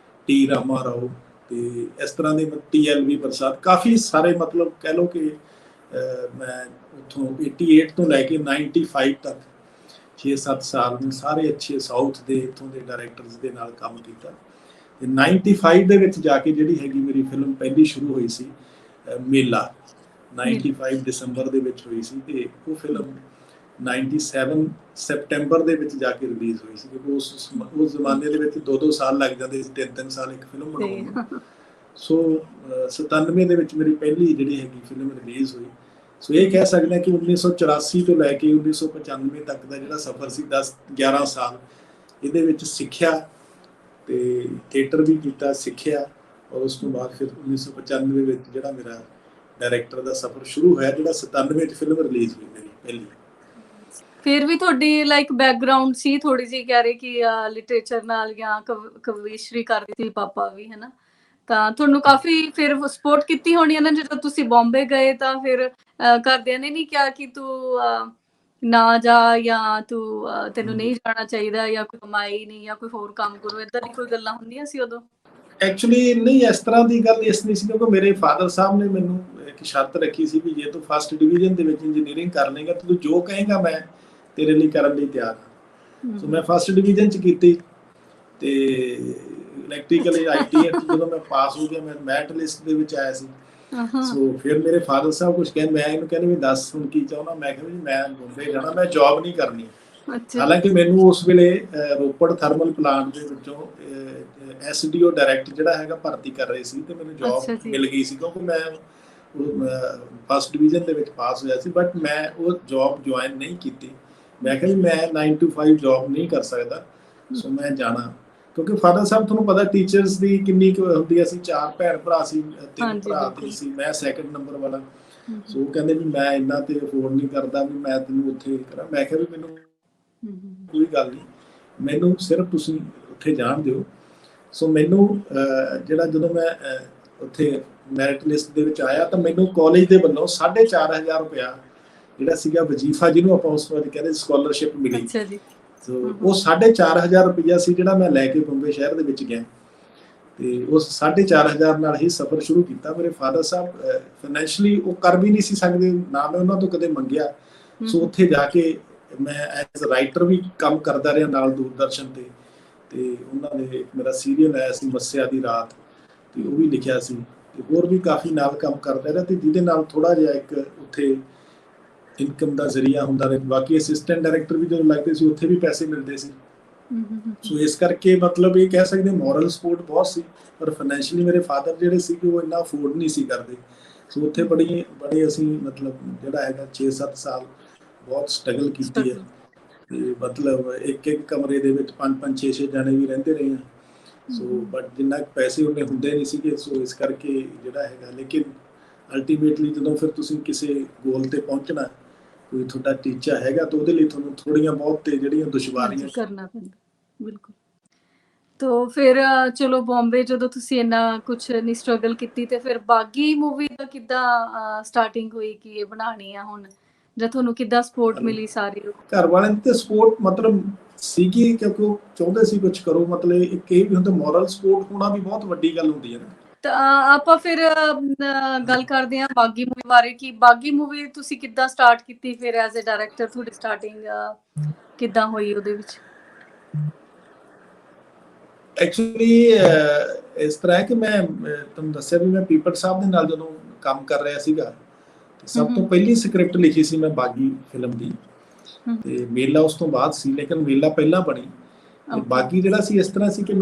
ਟੀ ਰਾਮਾ ਰਾਓ, ਤੇ ਇਸ ਤਰ੍ਹਾਂ ਦੇ TLV ਪ੍ਰਸਾਦ, ਕਾਫੀ ਸਾਰੇ, ਮਤਲਬ ਕਹਿ ਲਓ ਕਿ ਮੈਂ ਉੱਥੋਂ 88 ਤੋਂ ਲੈ ਕੇ 95 ਤੱਕ 6-7 ਸਾਲ ਨੂੰ ਸਾਰੇ ਅੱਛੇ ਸਾਊਥ ਦੇ ਇੱਥੋਂ ਦੇ ਡਾਇਰੈਕਟਰਸ ਦੇ ਨਾਲ ਕੰਮ ਕੀਤਾ। ਤੇ 95 ਦੇ ਵਿੱਚ ਜਾ ਕੇ ਜਿਹੜੀ ਹੈਗੀ ਮੇਰੀ ਫਿਲਮ ਪਹਿਲੀ ਸ਼ੁਰੂ ਹੋਈ ਸੀ ਮੇਲਾ, 95 ਦਸੰਬਰ ਦੇ ਵਿੱਚ ਹੋਈ ਸੀ। ਤੇ ਉਹ ਫਿਲਮ 97 ਸੈਪਟੈਂਬਰ ਦੇ ਵਿੱਚ ਜਾ ਕੇ ਰਿਲੀਜ਼ ਹੋਈ ਸੀ, ਕਿਉਂਕਿ ਉਸ ਜ਼ਮਾਨੇ ਦੇ ਵਿੱਚ 2-2 ਸਾਲ ਲੱਗ ਜਾਂਦੇ ਸੀ, 3-3 ਸਾਲ ਇੱਕ ਫਿਲਮ ਬਣਾਉਣ ਨੂੰ। ਸੋ 97 ਦੇ ਵਿੱਚ ਮੇਰੀ ਪਹਿਲੀ ਜਿਹੜੀ ਹੈਗੀ ਫਿਲਮ ਰਿਲੀਜ਼ ਹੋਈ। ਸੋ ਇਹ ਕਹਿ ਸਕਦੇ ਹਾਂ ਕਿ 1984 ਤੋਂ ਲੈ ਕੇ 1995 ਤੱਕ ਦਾ ਜਿਹੜਾ ਸਫ਼ਰ ਸੀ, 10-11 ਸਾਲ ਇਹਦੇ ਵਿੱਚ ਸਿੱਖਿਆ ਤੇ ਥੀਏਟਰ ਵੀ ਕੀਤਾ, ਸਿੱਖਿਆ। ਔਰ ਉਸ ਤੋਂ ਬਾਅਦ ਫਿਰ 1995 ਵਿੱਚ ਜਿਹੜਾ ਮੇਰਾ ਡਾਇਰੈਕਟਰ ਦਾ ਸਫ਼ਰ ਸ਼ੁਰੂ ਹੋਇਆ, ਜਿਹੜਾ 97 'ਚ ਫਿਲਮ ਰਿਲੀਜ਼ ਹੋਈ ਮੇਰੀ ਪਹਿਲੀ। ਫਿਰ ਵੀ ਤੁਹਾਡੀ ਲਾਈਕ ਬੈਕਗ੍ਰਾਉਂਡ ਸੀ ਥੋੜੀ ਜਿਹੀ, ਕਹਿ ਰਹੇ ਕਿ ਲਿਟਰੇਚਰ ਨਾਲ ਜਾਂ ਕਵਿਸ਼ਰੀ ਕਰਦੇ ਸੀ ਪਾਪਾ ਵੀ, ਹਨਾ? ਤਾਂ ਤੁਹਾਨੂੰ ਕਾਫੀ ਫਿਰ ਸਪੋਰਟ ਕੀਤੀ ਹੋਣੀ ਹੈ ਨਾ ਜਦੋਂ ਤੁਸੀਂ ਬੰਬੇ ਗਏ, ਤਾਂ ਫਿਰ ਘਰਦਿਆਂ ਨੇ ਨਹੀਂ ਕਿਹਾ ਕਿ ਤੂੰ ਨਾ ਜਾ, ਜਾਂ ਤੈਨੂੰ ਨਹੀਂ ਜਾਣਾ ਚਾਹੀਦਾ, ਜਾਂ ਕੋਈ ਕਮਾਈ ਨਹੀਂ, ਜਾਂ ਕੋਈ ਹੋਰ ਕੰਮ ਕਰੋ, ਏਦਾਂ ਦੀ ਕੋਈ ਗੱਲਾਂ ਹੁੰਦੀਆਂ ਸੀ ਉਦੋਂ? ਐਕਚੁਅਲੀ ਨਹੀਂ, ਇਸ ਤਰ੍ਹਾਂ ਦੀ ਗੱਲ ਇਸ ਨਹੀਂ ਸੀ, ਕਿਉਂਕਿ ਮੇਰੇ ਫਾਦਰ ਸਾਹਿਬ ਨੇ ਮੈਨੂੰ ਇੱਕ ਸ਼ਰਤ ਰੱਖੀ ਸੀ ਵੀ ਜੇ ਤੂੰ ਫਸਟ ਡਿਵੀਜ਼ਨ ਦੇ ਵਿੱਚ ਇੰਜੀਨੀਅਰਿੰਗ ਕਰ ਲੇਗਾ, ਤੂੰ ਜੋ ਕਹੇਗਾ ਮੈਂ ਤੇਰੇ ਲਈ ਕਰਨ ਲਈ ਤਿਆਰ ਹਾਂ। ਸੋ ਮੈਂ ਫਸਟ ਡਿਵੀਜ਼ਨ 'ਚ ਕੀਤੀ, ਤੇ ਇਲੈਕਟ੍ਰੀਕਲ IT ਜਦੋਂ ਮੈਂ ਪਾਸ ਹੋ ਗਿਆ, ਮੈਂ ਮੈਰਿਟ ਲਿਸਟ ਦੇ ਵਿੱਚ ਆਇਆ ਸੀ। ਸੋ ਫਿਰ ਮੇਰੇ ਫਾਦਰ ਸਾਹਿਬ ਕੁਝ ਕਹਿੰਦੇ, ਮੈਂ ਇਹਨੂੰ ਕਹਿੰਦੇ ਵੀ ਦੱਸ ਹੁਣ ਕੀ ਚਾਹੁੰਦਾ। ਮੈਂ ਕਿਹਾ ਵੀ ਮੈਂ ਬੰਬੇ ਜਾਣਾ, ਮੈਂ ਜੌਬ ਨਹੀਂ ਕਰਨੀ। ਹਾਲਾਂਕਿ ਮੈਨੂੰ ਉਸ ਵੇਲੇ ਰੋਪੜ ਥਰਮਲ ਪਲਾਂਟ ਦੇ ਵਿੱਚੋਂ SDO ਡਾਇਰੈਕਟ ਜਿਹੜਾ ਹੈਗਾ ਭਰਤੀ ਕਰ ਰਹੇ ਸੀ, ਤੇ ਮੈਨੂੰ ਜੌਬ ਮਿਲ ਗਈ ਸੀ, ਕਿਉਂਕਿ ਮੈਂ ਫਸਟ ਡਿਵੀਜ਼ਨ ਦੇ ਵਿੱਚ ਪਾਸ ਹੋਇਆ ਸੀ। ਬਟ ਮੈਂ ਉਹ ਜੌਬ ਜੁਆਇਨ ਨਹੀਂ ਕੀਤੀ। ਮੈਂ ਕਿਹਾ ਵੀ ਮੈਂ 9 to 5 ਜੌਬ ਨਹੀਂ ਕਰ ਸਕਦਾ, ਸੋ ਮੈਂ ਜਾਣਾ। ਕਿਉਂਕਿ ਫਾਦਰ ਸਾਹਿਬ, ਤੁਹਾਨੂੰ ਪਤਾ ਟੀਚਰਸ ਦੀ ਕਿੰਨੀ ਕੁ ਹੁੰਦੀ, ਅਸੀਂ 4 ਭੈਣ ਭਰਾ ਸੀ, 3 ਭਰਾ ਤੇ ਸੀ, ਮੈਂ ਸੈਕੰਡ ਨੰਬਰ ਵਾਲਾ। ਸੋ ਕਹਿੰਦੇ ਵੀ ਮੈਂ ਇੰਨਾ ਤੇ ਅਫੋਰਡ ਨਹੀਂ ਕਰਦਾ ਵੀ ਮੈਂ ਤੈਨੂੰ ਉੱਥੇ ਕਰਾਂ। ਮੈਂ ਕਿਹਾ ਵੀ ਮੈਨੂੰ ਕੋਈ ਗੱਲ ਨਹੀਂ, ਮੈਨੂੰ ਸਿਰਫ ਤੁਸੀਂ ਉੱਥੇ ਜਾਣ ਦਿਓ। ਸੋ ਮੈਨੂੰ ਜਿਹੜਾ ਜਦੋਂ ਮੈਂ ਉੱਥੇ ਮੈਰਿਟ ਲਿਸਟ ਦੇ ਵਿੱਚ ਆਇਆ, ਤਾਂ ਮੈਨੂੰ ਕਾਲਜ ਦੇ ਵੱਲੋਂ 4,500 ਰੁਪਇਆ ਜਿਹੜਾ ਸੀਗਾ ਵਜ਼ੀਫਾ, ਜਿਹਨੂੰ ਆਪਾਂ ਉਸ ਵਾਰ ਕਹਿੰਦੇ ਸਕਾਲਰਸ਼ਿਪ ਮਿਲੀ। ਸੋ ਉਹ 4,500 ਰੁਪਇਆ ਸੀ ਜਿਹੜਾ ਮੈਂ ਲੈ ਕੇ ਬੰਬੇ ਸ਼ਹਿਰ ਦੇ ਵਿੱਚ ਗਿਆ, ਤੇ ਉਸ 4,500 ਨਾਲ ਹੀ ਸਫ਼ਰ ਸ਼ੁਰੂ ਕੀਤਾ। ਮੇਰੇ ਫਾਦਰ ਸਾਹਿਬ ਫਾਈਨੈਂਸ਼ਲੀ ਉਹ ਕਰ ਵੀ ਨਹੀਂ ਸੀ ਸਕਦੇ, ਨਾ ਮੈਂ ਉਹਨਾਂ ਤੋਂ ਕਦੇ ਮੰਗਿਆ। ਸੋ ਉੱਥੇ ਜਾ ਕੇ ਮੈਂ ਐਜ਼ ਰਾਈਟਰ ਵੀ ਕੰਮ ਕਰਦਾ ਰਿਹਾ ਨਾਲ ਦੂਰਦਰਸ਼ਨ ਤੇ ਉਹਨਾਂ ਨੇ ਮੇਰਾ ਸੀਰੀਅਲ ਆਇਆ ਸੀ ਮੱਸਿਆ ਦੀ ਰਾਤ, ਤੇ ਉਹ ਵੀ ਲਿਖਿਆ ਸੀ, ਤੇ ਹੋਰ ਵੀ ਕਾਫੀ ਨਾਲ ਕੰਮ ਕਰਦਾ ਰਿਹਾ, ਤੇ ਜਿਹਦੇ ਨਾਲ ਥੋੜਾ ਜਿਹਾ ਇੱਕ ਉੱਥੇ ਇਨਕਮ ਦਾ ਜ਼ਰੀਆ ਹੁੰਦਾ ਰਿਹਾ। ਬਾਕੀ ਅਸਿਸਟੈਂਟ ਡਾਇਰੈਕਟਰ ਵੀ ਜਦੋਂ ਲੱਗਦੇ ਸੀ, ਉੱਥੇ ਵੀ ਪੈਸੇ ਮਿਲਦੇ ਸੀ। ਸੋ ਇਸ ਕਰਕੇ ਮਤਲਬ ਇਹ ਕਹਿ ਸਕਦੇ ਮੋਰਲ ਸਪੋਰਟ ਬਹੁਤ ਸੀ, ਪਰ ਫਾਈਨੈਂਸ਼ੀਅਲੀ ਮੇਰੇ ਫਾਦਰ ਜਿਹੜੇ ਸੀ ਉਹ ਇੰਨਾ ਅਫੋਰਡ ਨਹੀਂ ਸੀ ਕਰਦੇ। ਸੋ ਉੱਥੇ ਬੜੀ ਅਸੀਂ ਮਤਲਬ ਜਿਹੜਾ ਹੈਗਾ 6-7 ਸਾਲ ਬਹੁਤ ਸਟਰਗਲ ਕੀਤੀ ਹੈ, ਤੇ ਮਤਲਬ ਇੱਕ ਕਮਰੇ ਦੇ ਵਿੱਚ 5-5 6-6 ਜਾਣੇ ਵੀ ਰਹਿੰਦੇ ਰਹੇ ਹਾਂ। ਸੋ ਬਟ ਜਿੰਨਾ ਪੈਸੇ ਉਹਨੇ ਹੁੰਦੇ ਨਹੀਂ ਸੀਗੇ, ਸੋ ਇਸ ਕਰਕੇ ਜਿਹੜਾ ਹੈਗਾ, ਲੇਕਿਨ ਅਲਟੀਮੇਟਲੀ ਜਦੋਂ ਫਿਰ ਤੁਸੀਂ ਕਿਸੇ ਗੋਲ ਤੇ ਪਹੁੰਚਣਾ, ਕੋਈ ਤੁਹਾਡਾ ਟੀਚਾ ਹੈਗਾ, ਤਾਂ ਉਹਦੇ ਲਈ ਤੁਹਾਨੂੰ ਥੋੜੀਆਂ ਬਹੁਤ ਤੇ ਜਿਹੜੀਆਂ ਦੁਸ਼ਵਾਰੀਆਂ ਕਰਨਾ ਪੈਂਦਾ। ਬਿਲਕੁਲ। ਤੋ ਫਿਰ ਚਲੋ ਬੰਬੇ ਜਦੋਂ ਤੁਸੀਂ ਇੰਨਾ ਕੁਛ ਨਹੀਂ ਸਟਰਗਲ ਕੀਤੀ, ਤੇ ਫਿਰ ਬਾਗੀ ਮੂਵੀ ਦਾ ਕਿੱਦਾਂ ਸਟਾਰਟਿੰਗ ਹੋਈ ਕਿ ਇਹ ਬਣਾਉਣੀ ਆ ਹੁਣ, ਜਾਂ ਤੁਹਾਨੂੰ ਕਿੱਦਾਂ ਸਪੋਰਟ ਮਿਲੀ ਸਾਰੀ? ਘਰ ਵਾਲਿਆਂ ਦੀ ਤੇ ਸਪੋਰਟ ਮਤਲਬ ਸੀਗੀ, ਕਿਉਂਕਿ ਉਹ ਚਾਹੁੰਦੇ ਸੀ ਕੁਝ ਕਰੋ। ਮਤਲਬ ਇੱਕ ਇਹ ਵੀ ਹੁੰਦਾ, ਮੋਰਲ ਸਪੋਰਟ ਹੋਣਾ ਵੀ ਬਹੁਤ ਵੱਡੀ ਗੱਲ ਹੁੰਦੀ ਹੈ ਨਾ। ਤਾਂ ਆਪਾਂ ਫਿਰ ਗੱਲ ਕਰਦੇ ਹਾਂ ਬਾਗੀ ਮੂਵੀ ਬਾਰੇ, ਕਿ ਬਾਗੀ ਮੂਵੀ ਤੁਸੀਂ ਕਿੱਦਾਂ ਸਟਾਰਟ ਕੀਤੀ, ਫਿਰ ਐਜ਼ ਅ ਡਾਇਰੈਕਟਰ ਤੁਹਾਡੀ ਸਟਾਰਟਿੰਗ ਕਿੱਦਾਂ ਹੋਈ ਉਹਦੇ ਵਿੱਚ? ਐਕਚੁਅਲੀ ਇਸ ਤਰ੍ਹਾਂ ਹੈ ਕਿ ਮੈਂ ਤੁਹਾਨੂੰ ਦੱਸਿਆ ਵੀ ਮੈਂ ਪੀਪਟ ਸਾਹਿਬ ਦੇ ਨਾਲ ਜਦੋਂ ਕੰਮ ਕਰ ਰਿਹਾ ਸੀਗਾ, ਸਭ ਤੋਂ ਪਹਿਲੀ ਸਕ੍ਰਿਪਟ ਲਿਖੀ ਸੀ ਮੈਂ ਬਾਗੀ ਫਿਲਮ ਦੀ, ਤੇ ਮੇਲਾ ਉਸ ਤੋਂ ਬਾਅਦ ਸੀ, ਲੇਕਿਨ ਮੇਲਾ ਪਹਿਲਾਂ ਬਣੀ। ਬਾਕੀ ਜਿਹੜਾ ਸੀ ਇਸ ਤਰ੍ਹਾਂ ਸੀ ਕਿ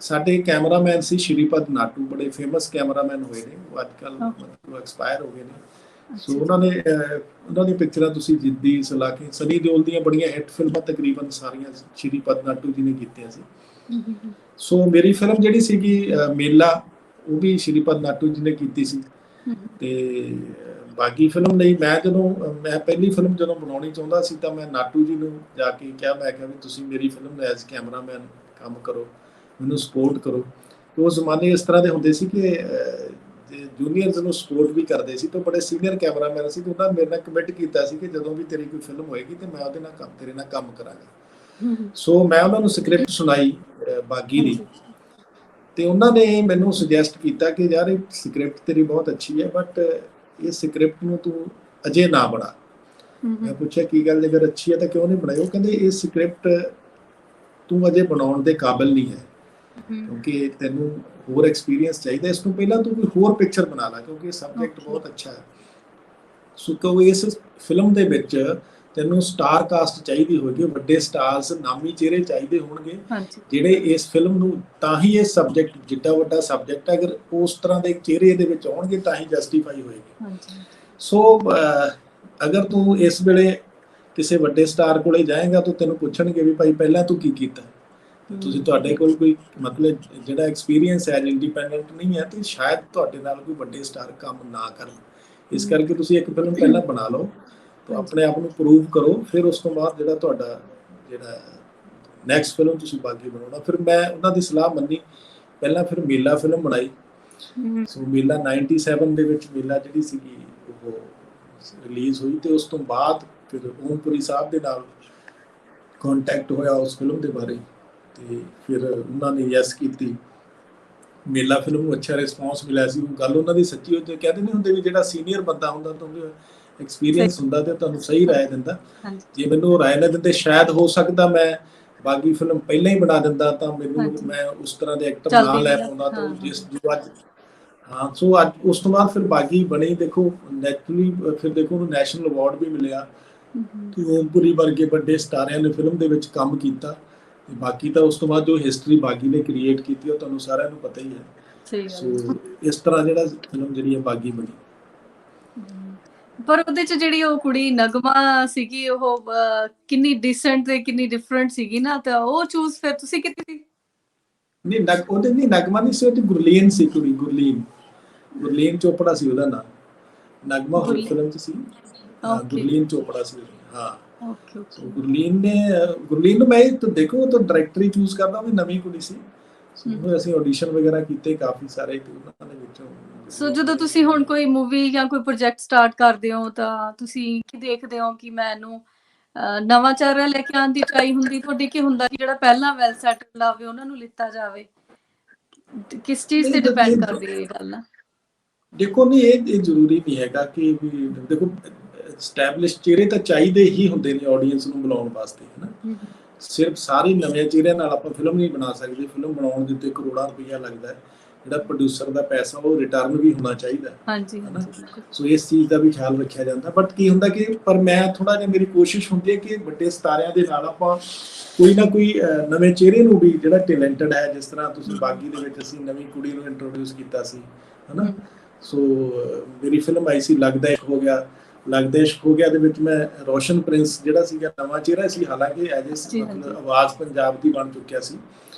ਸਾਡੇ ਕੈਮਰਾਮੈਨ ਸੀ ਸ਼੍ਰੀਪਦ ਨਾਟੂ, ਬੜੇ ਫੇਮਸ ਕੈਮਰਾਮੈਨ ਹੋਏ ਨੇ, ਉਹ ਅੱਜ ਕੱਲ੍ਹ ਐਕਸਪਾਇਰ ਹੋ ਗਏ ਨੇ। ਸੋ ਉਹਨਾਂ ਦੀ ਪਿਕਚਰਾਂ ਤੁਸੀਂ ਜਿੱਦੀ, ਸਲਾਖੀ, ਸਨੀ ਦਿਓਲ ਦੀਆਂ ਬੜੀਆਂ ਹਿੱਟ ਫਿਲਮਾਂ ਤਕਰੀਬਨ ਸਾਰੀਆਂ ਸ਼੍ਰੀਪਦ ਨਾਟੂ ਜੀ ਨੇ ਕੀਤੀਆਂ ਸੀ। ਸੋ ਮੇਰੀ ਫਿਲਮ ਜਿਹੜੀ ਸੀਗੀ ਮੇਲਾ, ਉਹ ਵੀ ਸ਼੍ਰੀਪਦ ਨਾਟੂ ਜੀ ਨੇ ਕੀਤੀ ਸੀ। ਤੇ ਬਾਕੀ ਫਿਲਮ ਲਈ ਮੈਂ ਪਹਿਲੀ ਫਿਲਮ ਜਦੋਂ ਬਣਾਉਣੀ ਚਾਹੁੰਦਾ ਸੀ, ਤਾਂ ਮੈਂ ਨਾਟੂ ਜੀ ਨੂੰ ਜਾ ਕੇ ਕਿਹਾ, ਮੈਂ ਕਿਹਾ ਵੀ ਤੁਸੀਂ ਮੇਰੀ ਫਿਲਮ ਦਾ ਐਜ਼ ਕੈਮਰਾਮੈਨ ਕੰਮ ਕਰੋ, ਮੈਨੂੰ ਸਪੋਰਟ ਕਰੋ। ਤੇ ਉਹ ਜ਼ਮਾਨੇ ਇਸ ਤਰ੍ਹਾਂ ਦੇ ਹੁੰਦੇ ਸੀ ਕਿ ਜੂਨੀਅਰਸ ਨੂੰ ਸਪੋਰਟ ਵੀ ਕਰਦੇ ਸੀ, ਤਾਂ ਬੜੇ ਸੀਨੀਅਰ ਕੈਮਰਾਮੈਨ ਸੀ, ਤੇ ਉਹਨਾਂ ਨੇ ਮੇਰੇ ਨਾਲ ਕਮਿਟ ਕੀਤਾ ਸੀ ਕਿ ਜਦੋਂ ਵੀ ਤੇਰੀ ਕੋਈ ਫਿਲਮ ਹੋਏਗੀ ਤੇ ਮੈਂ ਤੇਰੇ ਨਾਲ ਕੰਮ ਕਰਾਂਗਾ। ਸੋ ਮੈਂ ਉਹਨਾਂ ਨੂੰ ਸਕ੍ਰਿਪਟ ਸੁਣਾਈ ਬਾਗੀ ਦੀ, ਤੇ ਉਹਨਾਂ ਨੇ ਮੈਨੂੰ ਸੁਜੈਸਟ ਕੀਤਾ ਕਿ ਯਾਰ ਇਹ ਸਕ੍ਰਿਪਟ ਤੇਰੀ ਬਹੁਤ ਅੱਛੀ ਹੈ, ਬਟ ਇਹ ਸਕ੍ਰਿਪਟ ਨੂੰ ਤੂੰ ਅਜੇ ਨਾ ਬਣਾ। ਮੈਂ ਪੁੱਛਿਆ ਕੀ ਗੱਲ, ਅਗਰ ਅੱਛੀ ਹੈ ਤਾਂ ਕਿਉਂ ਨਹੀਂ ਬਣਾਈ? ਉਹ ਕਹਿੰਦੇ ਇਹ ਸਕ੍ਰਿਪਟ ਤੂੰ ਅਜੇ ਬਣਾਉਣ ਦੇ ਕਾਬਿਲ ਨਹੀਂ ਹੈ, ਕਿਉਂਕਿ ਤੈਨੂੰ ਹੋਰ ਐਕਸਪੀਰੀਅੰਸ ਚਾਹੀਦਾ, ਇਸ ਤੋਂ ਪਹਿਲਾਂ ਤੂੰ ਕੋਈ ਹੋਰ ਪਿਕਚਰ ਬਣਾ ਲੈ, ਕਿਉਂਕਿ ਇਹ ਸਬਜੈਕਟ ਬਹੁਤ ਅੱਛਾ ਹੈ। ਸੋ ਕਿਉਂਕਿ ਇਸ ਫਿਲਮ ਦੇ ਵਿੱਚ ਤੈਨੂੰ ਸਟਾਰ ਕਾਸਟ ਚਾਹੀਦੀ ਹੋਏਗੀ, ਵੱਡੇ ਸਟਾਰਸ, ਨਾਮੀ ਚਿਹਰੇ ਚਾਹੀਦੇ ਹੋਣਗੇ, ਜਿਹੜੇ ਇਸ ਫਿਲਮ ਨੂੰ, ਤਾਂ ਹੀ ਇਹ ਸਬਜੈਕਟ ਜਿੱਡਾ ਵੱਡਾ ਸਬਜੈਕਟ ਹੈ, ਅਗਰ ਉਸ ਤਰ੍ਹਾਂ ਦੇ ਚਿਹਰੇ ਇਹਦੇ ਵਿੱਚ ਆਉਣਗੇ ਤਾਂ ਹੀ ਜਸਟੀਫਾਈ ਹੋਏਗੀ। ਸੋ ਅਗਰ ਤੂੰ ਇਸ ਵੇਲੇ ਕਿਸੇ ਵੱਡੇ ਸਟਾਰ ਕੋਲੇ ਜਾਏਗਾ ਤਾਂ ਤੈਨੂੰ ਪੁੱਛਣਗੇ ਵੀ ਭਾਈ ਪਹਿਲਾਂ ਤੂੰ ਕੀ ਕੀਤਾ, ਤੁਹਾਡੇ ਕੋਲ ਕੋਈ ਮਤਲਬ ਜਿਹੜਾ ਐਕਸਪੀਰੀਅੰਸ ਹੈ ਇੰਡੀਪੈਂਡੈਂਟ ਨਹੀਂ ਹੈ, ਤੇ ਸ਼ਾਇਦ ਤੁਹਾਡੇ ਨਾਲ ਕੋਈ ਵੱਡੇ ਸਟਾਰ ਕੰਮ ਨਾ ਕਰਨ। ਇਸ ਕਰਕੇ ਤੁਸੀਂ ਇੱਕ ਫਿਲਮ ਪਹਿਲਾਂ ਬਣਾ ਲਓ, ਤਾਂ ਆਪਣੇ ਆਪ ਨੂੰ ਪ੍ਰੂਵ ਕਰੋ, ਫਿਰ ਉਸ ਤੋਂ ਬਾਅਦ ਤੁਹਾਡਾ ਨੈਕਸਟ ਫਿਲਮ ਤੁਸੀਂ ਬਾਗੀ ਬਣਾਉਣਾ। ਫਿਰ ਮੈਂ ਉਹਨਾਂ ਦੀ ਸਲਾਹ ਮੰਨੀ, ਪਹਿਲਾਂ ਫਿਰ ਮੇਲਾ ਫਿਲਮ ਬਣਾਈ। ਸੋ ਮੇਲਾ 97 ਦੇ ਵਿੱਚ ਮੇਲਾ ਜਿਹੜੀ ਸੀਗੀ ਉਹ ਰਿਲੀਜ਼ ਹੋਈ, ਤੇ ਉਸ ਤੋਂ ਬਾਅਦ ਫਿਰ ਓਮਪੁਰੀ ਸਾਹਿਬ ਦੇ ਨਾਲ ਕੰਟੈਕਟ ਹੋਇਆ ਉਸ ਫਿਲਮ ਦੇ ਬਾਰੇ, ਤੇ ਫਿਰ ਉਹਨਾਂ ਨੇ ਯੈਸ ਕੀਤੀ। ਮੇਲਾ ਫਿਲਮ ਨੂੰ ਅੱਛਾ ਰਿਸਪੌਂਸ ਮਿਲਿਆ ਸੀ। ਉਹ ਗੱਲ ਉਹਨਾਂ ਦੀ ਸੱਚੀ, ਉਹ ਕਹਿੰਦੇ ਨਹੀਂ ਹੁੰਦੇ ਵੀ ਜਿਹੜਾ ਸੀਨੀਅਰ ਬੰਦਾ ਹੁੰਦਾ ਤਾਂ ਐਕਸਪੀਰੀਅੰਸ ਹੁੰਦਾ ਤੇ ਤੁਹਾਨੂੰ ਸਹੀ ਰਾਏ ਦਿੰਦਾ। ਜੇ ਮੈਨੂੰ ਰਾਏ ਨਾ ਦਿੰਦੇ, ਸ਼ਾਇਦ ਹੋ ਸਕਦਾ ਮੈਂ ਬਾਗੀ ਫਿਲਮ ਪਹਿਲਾਂ ਹੀ ਬਣਾ ਦਿੰਦਾ, ਤਾਂ ਮੈਂ ਉਸ ਤਰ੍ਹਾਂ ਦੇ ਐਕਟਰ ਨਾ ਲੈ ਪਾਉਂਦਾ। ਤਾਂ ਅੱਜ ਸੋ ਅੱਜ ਉਸ ਤੋਂ ਬਾਅਦ ਫਿਰ ਬਾਗੀ ਬਣੀ। ਦੇਖੋ ਨੈਚੁਰਲੀ ਫਿਰ ਦੇਖੋ ਉਹਨੂੰ ਨੈਸ਼ਨਲ ਅਵਾਰਡ ਵੀ ਮਿਲਿਆ, ਕਿ ਓਮਪੁਰੀ ਵਰਗੇ ਵੱਡੇ ਸਟਾਰਿਆਂ ਨੇ ਫਿਲਮ ਦੇ ਵਿੱਚ ਕੰਮ ਕੀਤਾ। ਬਾਕੀ ਤਾਂ ਉਸ ਤੋਂ ਬਾਅਦ ਜੋ ਹਿਸਟਰੀ ਬਾਗੀ ਨੇ ਕ੍ਰੀਏਟ ਕੀਤੀ ਉਹ ਤੁਹਾਨੂੰ ਸਾਰਿਆਂ ਨੂੰ ਪਤਾ ਹੀ ਹੈ। ਸੋ ਇਸ ਤਰ੍ਹਾਂ ਫਿਲਮ ਜਿਹੜੀ ਹੈ ਬਾਗੀ ਬਣੀ। ਪਰ ਉਹਦੇ 'ਚ ਜਿਹੜੀ ਉਹ ਕੁੜੀ ਨਗਮਾ ਸੀਗੀ, ਉਹ ਕਿੰਨੀ ਡੀਸੈਂਟ ਤੇ ਕਿੰਨੀ ਡਿਫਰੈਂਟ ਸੀਗੀ ਨਾ, ਤਾਂ ਉਹ ਚੂਜ਼ ਫਿਰ ਤੁਸੀਂ ਕੀਤੀ ਸੀ? ਨਹੀਂ, ਉਹਦੇ ਨਹੀਂ ਨਗਮਾ ਨਹੀਂ ਸੀ, ਉਹ 'ਚ ਗੁਰਲੀਨ ਸੀ ਕੁੜੀ, ਗੁਰਲੀਨ ਚੋਪੜਾ ਸੀ ਉਹਦਾ ਨਾਮ। ਨਗਮਾ ਹੋਰ ਫਿਲਮ 'ਚ ਸੀ, ਗੁਰਲੀਨ ਚੋਪੜਾ ਸੀ। ਹਾਂ, ਗੁਰਲੀਨ ਨੂੰ ਮੈਂ ਦੇਖੋ ਤਾਂ ਡਾਇਰੈਕਟਰ ਹੀ ਚੂਜ਼ ਕਰਦਾ, ਉਹ ਵੀ ਨਵੀਂ ਕੁੜੀ ਸੀ। ਅਸੀਂ ਆਡੀਸ਼ਨ ਵਗੈਰਾ ਕੀਤੇ ਕਾਫੀ ਸਾਰੇ, ਤੇ ਉਹਨਾਂ ਦੇ ਵਿੱਚੋਂ। ਸੋ ਜਦੋਂ ਤੁਸੀਂ ਹੁਣ ਕੋਈ ਮੂਵੀ ਜਾਂ ਕੋਈ ਪ੍ਰੋਜੈਕਟ ਸਟਾਰਟ ਕਰਦੇ ਹੋ, ਤਾਂ ਤੁਸੀਂ ਕੀ ਦੇਖਦੇ ਹੋ ਕਿ ਮੈਨੂੰ ਨਵਾਂ ਚਿਹਰਾ ਲੈ ਕੇ ਆਉਣ ਦੀ ਟਰਾਈ ਹੁੰਦੀ ਤੁਹਾਡੀ, ਕੀ ਹੁੰਦਾ ਕਿ ਜਿਹੜਾ ਪਹਿਲਾਂ ਵੈਲ ਸੈਟਲਡ ਆਵੇ ਉਹਨਾਂ ਨੂੰ ਲਿੱਤਾ ਜਾਵੇ? ਕਿਸ ਚੀਜ਼ ਤੇ ਡਿਪੈਂਡ ਕਰਦੀ ਹੈ ਇਹ ਗੱਲ? ਦੇਖੋ ਨਹੀਂ, ਇਹ ਜ਼ਰੂਰੀ ਨਹੀਂ ਹੈਗਾ ਕਿ ਵੀ ਦੇਖੋ ਐਸਟੈਬਲਿਸ਼ ਚਿਹਰੇ ਤਾਂ ਚਾਹੀਦੇ ਹੀ ਹੁੰਦੇ ਨੇ ਆਡੀਅנס ਨੂੰ ਬੁਲਾਉਣ ਵਾਸਤੇ, ਹੈ ਨਾ। ਸਿਰਫ ਸਾਰੇ ਨਵੇਂ ਚਿਹਰਿਆਂ ਨਾਲ ਆਪਾਂ ਫਿਲਮ ਨਹੀਂ ਬਣਾ ਸਕਦੇ। ਫਿਲਮ ਬਣਾਉਣ ਦੇ ਉੱਤੇ ਕਰੋੜਾਂ ਰੁਪਈਆ ਲੱਗਦਾ ਹੈ। ਜਿਹੜਾ ਪ੍ਰੋਡਿਊਸਰ ਦਾ ਪੈਸਾ ਉਹ ਰਿਟਰਨ ਵੀ ਹੋਣਾ ਚਾਹੀਦਾ, ਹਾਂਜੀ ਹਨਾ। ਹਾਂਜੀ ਬਿਲਕੁਲ। ਸੋ ਇਸ ਚੀਜ਼ ਦਾ ਵੀ ਖਿਆਲ ਰੱਖਿਆ ਜਾਂਦਾ। ਬਟ ਕੀ ਹੁੰਦਾ ਕਿ ਪਰ ਮੈਂ ਥੋੜਾ ਜਿਹਾ ਮੇਰੀ ਕੋਸ਼ਿਸ਼ ਹੁੰਦੀ ਹੈ ਕਿ ਵੱਡੇ ਸਿਤਾਰਿਆਂ ਦੇ ਨਾਲ ਆਪਾਂ ਕੋਈ ਨਾ ਕੋਈ ਨਵੇਂ ਚਿਹਰੇ ਨੂੰ ਵੀ ਜਿਹੜਾ ਟੈਲੈਂਟਡ ਹੈ, ਜਿਸ ਤਰ੍ਹਾਂ ਤੁਸੀਂ ਬਾਗੀ ਦੇ ਵਿੱਚ ਅਸੀਂ ਨਵੀਂ ਕੁੜੀ ਨੂੰ ਇੰਟਰੋਡਿਊਸ ਕੀਤਾ ਸੀ, ਹਨਾ। ਸੋ ਮੇਰੀ ਫਿਲਮ ਆਈ ਸੀ ਲੱਗਦਾ ਇਸ਼ਕ ਹੋ ਗਿਆ। ਲੱਗਦਾ ਇਸ਼ਕ ਹੋ ਗਿਆ ਦੇ ਵਿੱਚ ਮੈਂ ਰੋਸ਼ਨ ਪ੍ਰਿੰਸ ਜਿਹੜਾ ਸੀਗਾ ਨਵਾਂ ਚਿਹਰਾ ਸੀ, ਹਾਲਾਂਕਿ ਐਜ ਮਤਲਬ ਆਵਾਜ਼ ਪੰਜਾਬ ਦੀ ਬਣ ਚੁੱਕਿਆ ਸੀ।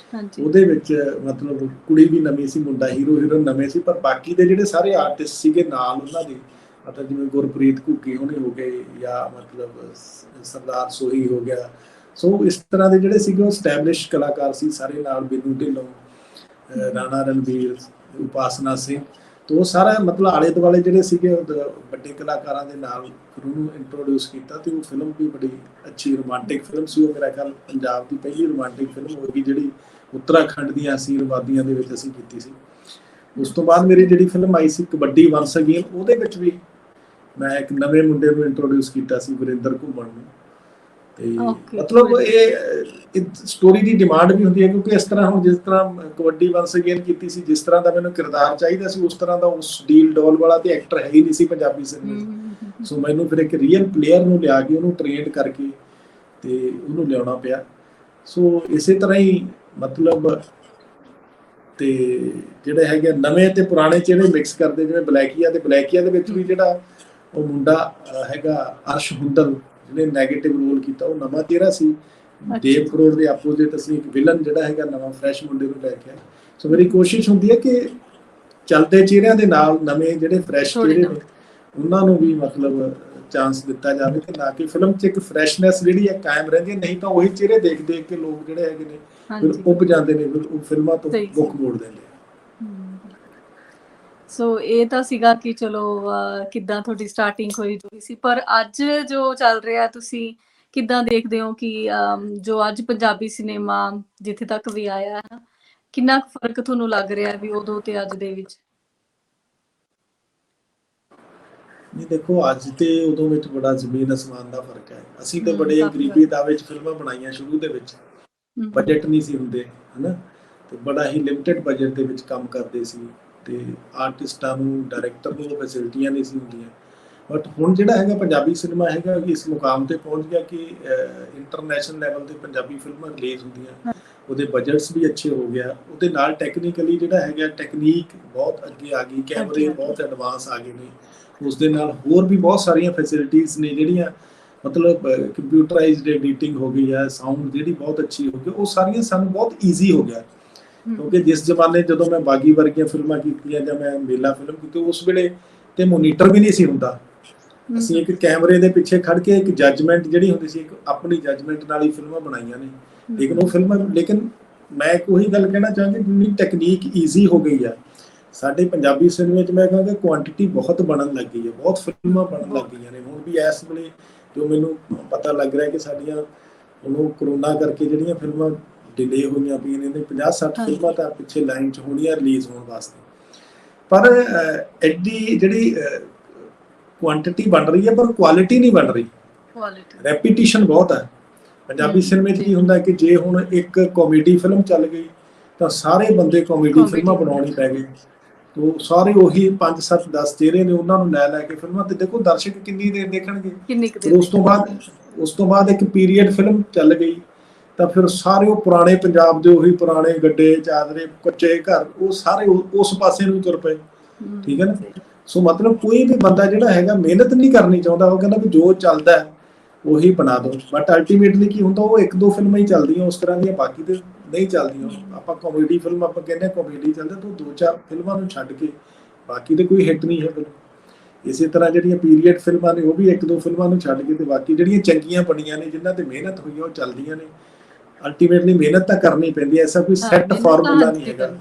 ਉਹਦੇ ਵਿੱਚ ਮਤਲਬ ਕੁੜੀ ਵੀ ਨਵੀਂ ਸੀ, ਮੁੰਡਾ ਹੀਰੋ ਹੀਰੋਇਨ ਨਵੇਂ ਸੀ, ਪਰ ਬਾਕੀ ਦੇ ਜਿਹੜੇ ਸਾਰੇ ਆਰਟਿਸਟ ਸੀਗੇ ਨਾਲ ਉਹਨਾਂ ਦੇ, ਮਤਲਬ ਜਿਵੇਂ ਗੁਰਪ੍ਰੀਤ ਘੁੱਗੀ ਹੋਣੀ ਹੋ ਗਏ ਜਾਂ ਮਤਲਬ ਸਰਦਾਰ ਸੋਹੀ ਹੋ ਗਿਆ। ਸੋ ਇਸ ਤਰ੍ਹਾਂ ਦੇ ਜਿਹੜੇ ਸੀਗੇ ਉਹ ਸਟੈਬਲਿਸ਼ ਕਲਾਕਾਰ ਸੀ ਸਾਰੇ ਨਾਲ, ਬਿੰਦੂ ਢਿੱਲੋਂ, ਰਾਣਾ ਰਣਬੀਰ, ਉਪਾਸਨਾ ਸਿੰਘ। तो सारा मतलब आले दुआले ਜਿਹੜੇ ਸੀਗੇ ਵੱਡੇ ਕਲਾਕਾਰਾਂ ਦੇ ਨਾਲ ਉਹਨੂੰ ਇੰਟਰੋਡਿਊਸ ਕੀਤਾ ਤੇ ਉਹ ਫਿਲਮ ਵੀ ਬੜੀ ਅੱਛੀ ਰੋਮਾਂਟਿਕ ਫਿਲਮ ਸੀ। ਉਹ ਮੇਰਾ ਖਿਆਲ ਪੰਜਾਬ ਦੀ ਪਹਿਲੀ ਰੋਮਾਂਟਿਕ ਫਿਲਮ ਹੋਏਗੀ ਜਿਹੜੀ ਉੱਤਰਾਖੰਡ ਦੀਆਂ ਅਸੀਰ ਵਾਦੀਆਂ ਦੇ ਵਿੱਚ ਅਸੀਂ ਕੀਤੀ ਸੀ। ਉਸ ਤੋਂ ਬਾਅਦ ਮੇਰੀ ਜਿਹੜੀ ਫਿਲਮ ਆਈ ਸੀ ਕਬੱਡੀ ਵੰਸ ਅਗੇਨ, ਉਹਦੇ ਵਿੱਚ ਵੀ ਮੈਂ ਇੱਕ ਨਵੇਂ ਮੁੰਡੇ ਨੂੰ ਇੰਟਰੋਡਿਊਸ ਕੀਤਾ ਸੀ, ਵਰਿੰਦਰ ਘੁੰਮਣ ਨੂੰ। ਤੇ ਮਤਲਬ ਇਹ ਸਟੋਰੀ ਦੀ ਡਿਮਾਂਡ ਵੀ ਹੁੰਦੀ ਹੈ, ਕਿਉਂਕਿ ਇਸ ਤਰ੍ਹਾਂ ਹੁਣ ਜਿਸ ਤਰ੍ਹਾਂ ਕਬੱਡੀ ਵੰਸ ਅਗੇਨ ਕੀਤੀ ਸੀ, ਜਿਸ ਤਰ੍ਹਾਂ ਦਾ ਮੈਨੂੰ ਕਿਰਦਾਰ ਚਾਹੀਦਾ ਸੀ ਉਸ ਤਰ੍ਹਾਂ ਦਾ ਉਸ ਡੀਲ ਡੋਲ ਵਾਲਾ ਤੇ ਐਕਟਰ ਹੈ ਹੀ ਨਹੀਂ ਸੀ ਪੰਜਾਬੀ ਸਿਨੇਮੇ 'ਚ। ਸੋ ਮੈਨੂੰ ਫਿਰ ਇੱਕ ਰੀਅਲ ਪਲੇਅਰ ਨੂੰ ਲਿਆ ਕੇ ਉਹਨੂੰ ਟ੍ਰੇਨ ਕਰਕੇ ਤੇ ਉਹਨੂੰ ਲਿਆਉਣਾ ਪਿਆ। ਸੋ ਇਸੇ ਤਰ੍ਹਾਂ ਹੀ ਮਤਲਬ ਤੇ ਜਿਹੜੇ ਹੈਗੇ ਨਵੇਂ ਤੇ ਪੁਰਾਣੇ ਚਿਹਰੇ ਮਿਕਸ ਕਰਦੇ, ਜਿਵੇਂ ਬਲੈਕੀਆ ਦੇ ਵਿੱਚ ਵੀ ਜਿਹੜਾ ਉਹ ਮੁੰਡਾ ਹੈਗਾ ਅਰਸ਼ ਹੁੰਦਲ ਜਿਹਨੇ ਨੈਗੇਟਿਵ ਰੋਲ ਕੀਤਾ, ਉਹ ਨਵਾਂ ਚਿਹਰਾ ਸੀ। ਦੇਵ ਕਰੋੜ ਦੇ ਆਪੋਜ਼ਿਟ ਅਸੀਂ ਇੱਕ ਵਿਲਨ ਜਿਹੜਾ ਹੈਗਾ ਨਵਾਂ ਫਰੈਸ਼ ਮੁੰਡੇ ਨੂੰ ਲੈ ਕੇ ਆਏ। ਸੋ ਮੇਰੀ ਕੋਸ਼ਿਸ਼ ਹੁੰਦੀ ਹੈ ਕਿ ਚੱਲਦੇ ਚਿਹਰਿਆਂ ਦੇ ਨਾਲ ਨਵੇਂ ਜਿਹੜੇ ਫਰੈਸ਼ ਚਿਹਰੇ ਨੇ ਉਹਨਾਂ ਨੂੰ ਵੀ ਮਤਲਬ ਚਾਂਸ ਦਿੱਤਾ ਜਾਵੇ, ਤੇ ਨਾ ਕਿ ਫਿਲਮ 'ਚ ਇੱਕ ਫਰੈਸ਼ਨੈਸ ਜਿਹੜੀ ਹੈ ਕਾਇਮ ਰਹਿੰਦੀ ਹੈ। ਨਹੀਂ ਤਾਂ ਉਹੀ ਚਿਹਰੇ ਦੇਖ ਦੇਖ ਕੇ ਲੋਕ ਜਿਹੜੇ ਹੈਗੇ ਨੇ ਫਿਰ ਉੱਭ ਜਾਂਦੇ ਨੇ, ਫਿਰ ਉਹ ਫਿਲਮਾਂ ਤੋਂ ਮੁੱਖ ਮੋੜ ਦਿੰਦੇ। ਸੋ ਇਹ ਤਾਂ ਸੀਗਾ ਕਿ ਚਲੋ ਕਿੱਦਾਂ ਤੁਹਾਡੀ ਸਟਾਰਟਿੰਗ ਹੋਈ ਜੋ ਸੀ, ਪਰ ਅੱਜ ਜੋ ਚੱਲ ਰਿਹਾ ਤੁਸੀਂ ਕਿੱਦਾਂ ਦੇਖਦੇ ਹੋ ਕਿ ਜੋ ਅੱਜ ਪੰਜਾਬੀ ਸਿਨੇਮਾ ਜਿੱਥੇ ਤੱਕ ਵੀ ਆਇਆ ਹੈ, ਕਿੰਨਾ ਕੁ ਫਰਕ ਤੁਹਾਨੂੰ ਲੱਗ ਰਿਹਾ ਵੀ ਉਦੋਂ ਤੇ ਅੱਜ ਦੇ ਵਿੱਚ? ਨਹੀਂ ਦੇਖੋ, ਅੱਜ ਤੇ ਉਦੋਂ ਵਿੱਚ ਬੜਾ ਜ਼ਮੀਨ ਅਸਮਾਨ ਦਾ ਫਰਕ ਹੈ। ਅਸੀਂ ਤੇ ਬੜੇ ਗਰੀਬੀ ਦਾਅਵੇ 'ਚ ਫਿਲਮਾਂ ਬਣਾਈਆਂ ਸ਼ੁਰੂ ਦੇ ਵਿੱਚ, ਬਜਟ ਨਹੀਂ ਸੀ ਹੁੰਦੇ, ਹਨਾ, ਤੇ ਬੜਾ ਹੀ ਲਿਮਟਿਡ ਬਜਟ ਦੇ ਵਿੱਚ ਕੰਮ ਕਰਦੇ ਸੀ, ਤੇ ਆਰਟਿਸਟਾਂ ਨੂੰ ਡਾਇਰੈਕਟਰ ਨੂੰ ਫੈਸਿਲਿਟੀਆਂ ਨਹੀਂ ਸੀ ਹੁੰਦੀਆਂ। ਬਟ ਹੁਣ ਜਿਹੜਾ ਹੈਗਾ ਪੰਜਾਬੀ ਸਿਨੇਮਾ ਹੈਗਾ ਇਸ ਮੁਕਾਮ ਤੇ ਪਹੁੰਚ ਗਿਆ ਕਿ ਇੰਟਰਨੈਸ਼ਨਲ ਲੈਵਲ ਤੇ ਪੰਜਾਬੀ ਫਿਲਮਾਂ ਰਿਲੀਜ਼ ਹੁੰਦੀਆਂ, ਉਹਦੇ ਬਜਟਸ ਵੀ ਅੱਛੇ ਹੋ ਗਿਆ, ਉਹਦੇ ਨਾਲ ਟੈਕਨੀਕਲੀ ਜਿਹੜਾ ਹੈਗਾ ਟੈਕਨੀਕ ਬਹੁਤ ਅੱਗੇ ਆ ਗਈ, ਕੈਮਰੇ ਬਹੁਤ ਐਡਵਾਂਸ ਆ ਗਏ ਨੇ, ਉਸ ਦੇ ਨਾਲ ਹੋਰ ਵੀ ਬਹੁਤ ਸਾਰੀਆਂ ਫੈਸਿਲਿਟੀਜ਼ ਨੇ ਜਿਹੜੀਆਂ ਮਤਲਬ ਕੰਪਿਊਟਰਾਈਜ਼ਡ ਐਡੀਟਿੰਗ ਹੋ ਗਈ ਹੈ, ਸਾਊਂਡ ਜਿਹੜੀ ਬਹੁਤ ਅੱਛੀ ਹੋ ਗਈ, ਉਹ ਸਾਰੀਆਂ ਸਾਨੂੰ ਬਹੁਤ ਈਜ਼ੀ ਹੋ ਗਿਆ। ਕਿਉਂਕਿ ਜਿਸ ਜ਼ਮਾਨੇ ਜਦੋਂ ਮੈਂ ਬਾਗੀ ਵਰਗੀਆਂ ਫਿਲਮਾਂ ਕੀਤੀਆਂ ਜਾਂ ਮੈਂ ਮੇਲਾ ਫਿਲਮ ਕੀਤੀ, ਉਸ ਵੇਲੇ ਤੇ ਮੋਨੀਟਰ ਵੀ ਨਹੀਂ ਸੀ ਹੁੰਦਾ। ਅਸੀਂ ਇੱਕ ਕੈਮਰੇ ਦੇ ਪਿੱਛੇ ਖੜ ਕੇ ਇੱਕ ਜੱਜਮੈਂਟ ਜਿਹੜੀ ਹੁੰਦੀ ਸੀ, ਇੱਕ ਆਪਣੀ ਜੱਜਮੈਂਟ ਨਾਲ ਹੀ ਫਿਲਮਾਂ ਬਣਾਈਆਂ ਨੇ। ਲੇਕਿਨ ਉਹ ਫਿਲਮਾਂ ਮੈਂ ਇੱਕ ਉਹੀ ਗੱਲ ਕਹਿਣਾ ਚਾਹਾਂਗਾ, ਜਿੰਨੀ ਟੈਕਨੀਕ ਈਜ਼ੀ ਹੋ ਗਈ ਆ ਸਾਡੇ ਪੰਜਾਬੀ ਸਿਨੇਮੇ 'ਚ, ਮੈਂ ਕਹਾਂਗਾ ਕੁਆਂਟੀਟੀ ਬਹੁਤ ਬਣਨ ਲੱਗ ਗਈ ਹੈ, ਬਹੁਤ ਫਿਲਮਾਂ ਬਣਨ ਲੱਗ ਗਈਆਂ ਨੇ। ਹੁਣ ਵੀ ਇਸ ਵੇਲੇ ਜੋ ਮੈਨੂੰ ਪਤਾ ਲੱਗ ਰਿਹਾ ਕਿ ਸਾਡੀਆਂ ਉਹਨੂੰ ਕਰੋਨਾ ਕਰਕੇ ਜਿਹੜੀਆਂ ਫਿਲਮਾਂ ਡਿਲੇ ਹੋਈਆਂ ਪਈਆਂ ਨੇ, 50-60 ਫਿਲਮਾਂ ਤਾਂ ਪਿੱਛੇ ਲਾਈਨ 'ਚ ਹੋਣੀਆਂ ਰਿਲੀਜ਼ ਹੋਣ ਵਾਸਤੇ। ਪਰ ਐਡੀ ਜਿਹੜੀ ਕੁਆਂਟੀਟੀ ਬਣ ਰਹੀ ਹੈ ਪਰ ਕੁਆਲਿਟੀ ਨਹੀਂ ਬਣ ਰਹੀ, ਰੈਪੀਟੀਸ਼ਨ ਬਹੁਤ ਹੈ। ਪੰਜਾਬੀ ਸਿਨੇਮੇ 'ਚ ਕੀ ਹੁੰਦਾ ਕਿ ਜੇ ਹੁਣ ਇੱਕ ਕਾਮੇਡੀ ਫਿਲਮ ਚੱਲ ਗਈ ਤਾਂ ਸਾਰੇ ਬੰਦੇ ਕਾਮੇਡੀ ਫਿਲਮਾਂ ਬਣਾਉਣੀ ਪੈ ਗਈ, ਤੋ ਸਾਰੇ ਉਹੀ 5-7-10 ਚਿਹਰੇ ਨੇ, ਉਹਨਾਂ ਨੂੰ ਲੈ ਕੇ ਫਿਲਮਾਂ, ਤੇ ਦੇਖੋ ਦਰਸ਼ਕ ਕਿੰਨੀ ਦੇਰ ਦੇਖਣਗੇ। ਫਿਰ ਉਸ ਤੋਂ ਬਾਅਦ ਇੱਕ ਪੀਰੀਅਡ ਫਿਲਮ ਚੱਲ ਗਈ ਤਾਂ ਫਿਰ ਸਾਰੇ ਉਹ ਪੁਰਾਣੇ ਪੰਜਾਬ ਦੇ ਉਹੀ ਪੁਰਾਣੇ ਗੱਡੇ ਚਾਦਰੇ ਕੱਚੇ ਘਰ, ਉਹ ਸਾਰੇ ਉਸ ਪਾਸੇ ਨੂੰ ਤੁਰ ਪਏ। ਠੀਕ ਹੈ ਨਾ। ਸੋ ਮਤਲਬ ਕੋਈ ਵੀ ਬੰਦਾ ਜਿਹੜਾ ਹੈਗਾ ਮਿਹਨਤ ਨਹੀਂ ਕਰਨੀ ਚਾਹੁੰਦਾ, ਉਹ ਕਹਿੰਦਾ ਵੀ ਜੋ ਚੱਲਦਾ ਉਹੀ ਬਣਾ ਦੋ। ਬਟ ਅਲਟੀਮੇਟਲੀ ਕੀ ਹੁੰਦਾ, ਉਹ 1-2 ਫਿਲਮਾਂ ਹੀ ਚੱਲਦੀਆਂ ਉਸ ਤਰ੍ਹਾਂ ਦੀਆਂ, ਬਾਕੀ ਤੇ ਨਹੀਂ ਚੱਲਦੀਆਂ। ਆਪਾਂ ਕਾਮੇਡੀ ਫਿਲਮ ਆਪਾਂ ਕਹਿੰਦੇ ਹਾਂ ਕਾਮੇਡੀ ਚੱਲਦਾ, ਤਾਂ 2-4 ਫਿਲਮਾਂ ਨੂੰ ਛੱਡ ਕੇ ਬਾਕੀ ਤੇ ਕੋਈ ਹਿੱਟ ਨਹੀਂ ਹੈ ਫਿਲਮ। ਇਸੇ ਤਰ੍ਹਾਂ ਜਿਹੜੀਆਂ ਪੀਰੀਅਡ ਫਿਲਮਾਂ ਨੇ ਉਹ ਵੀ 1-2 ਫਿਲਮਾਂ ਨੂੰ ਛੱਡ ਕੇ ਤੇ ਬਾਕੀ ਜਿਹੜੀਆਂ ਚੰਗੀਆਂ ਬਣੀਆਂ ਨੇ, ਜਿਨ੍ਹਾਂ ਤੇ ਮਿਹਨਤ ਹੋਈ ਉਹ ਚੱਲਦੀਆਂ ਨੇ। ਅਲਟੀਮੇਟਲੀ ਮਿਹਨਤ ਤਾਂ ਕਰਨੀ ਪੈਂਦੀ ਹੈ, ਐਸਾ ਕੋਈ ਸੈੱਟ ਫਾਰਮੂਲਾ ਨਹੀਂ ਹੈਗਾ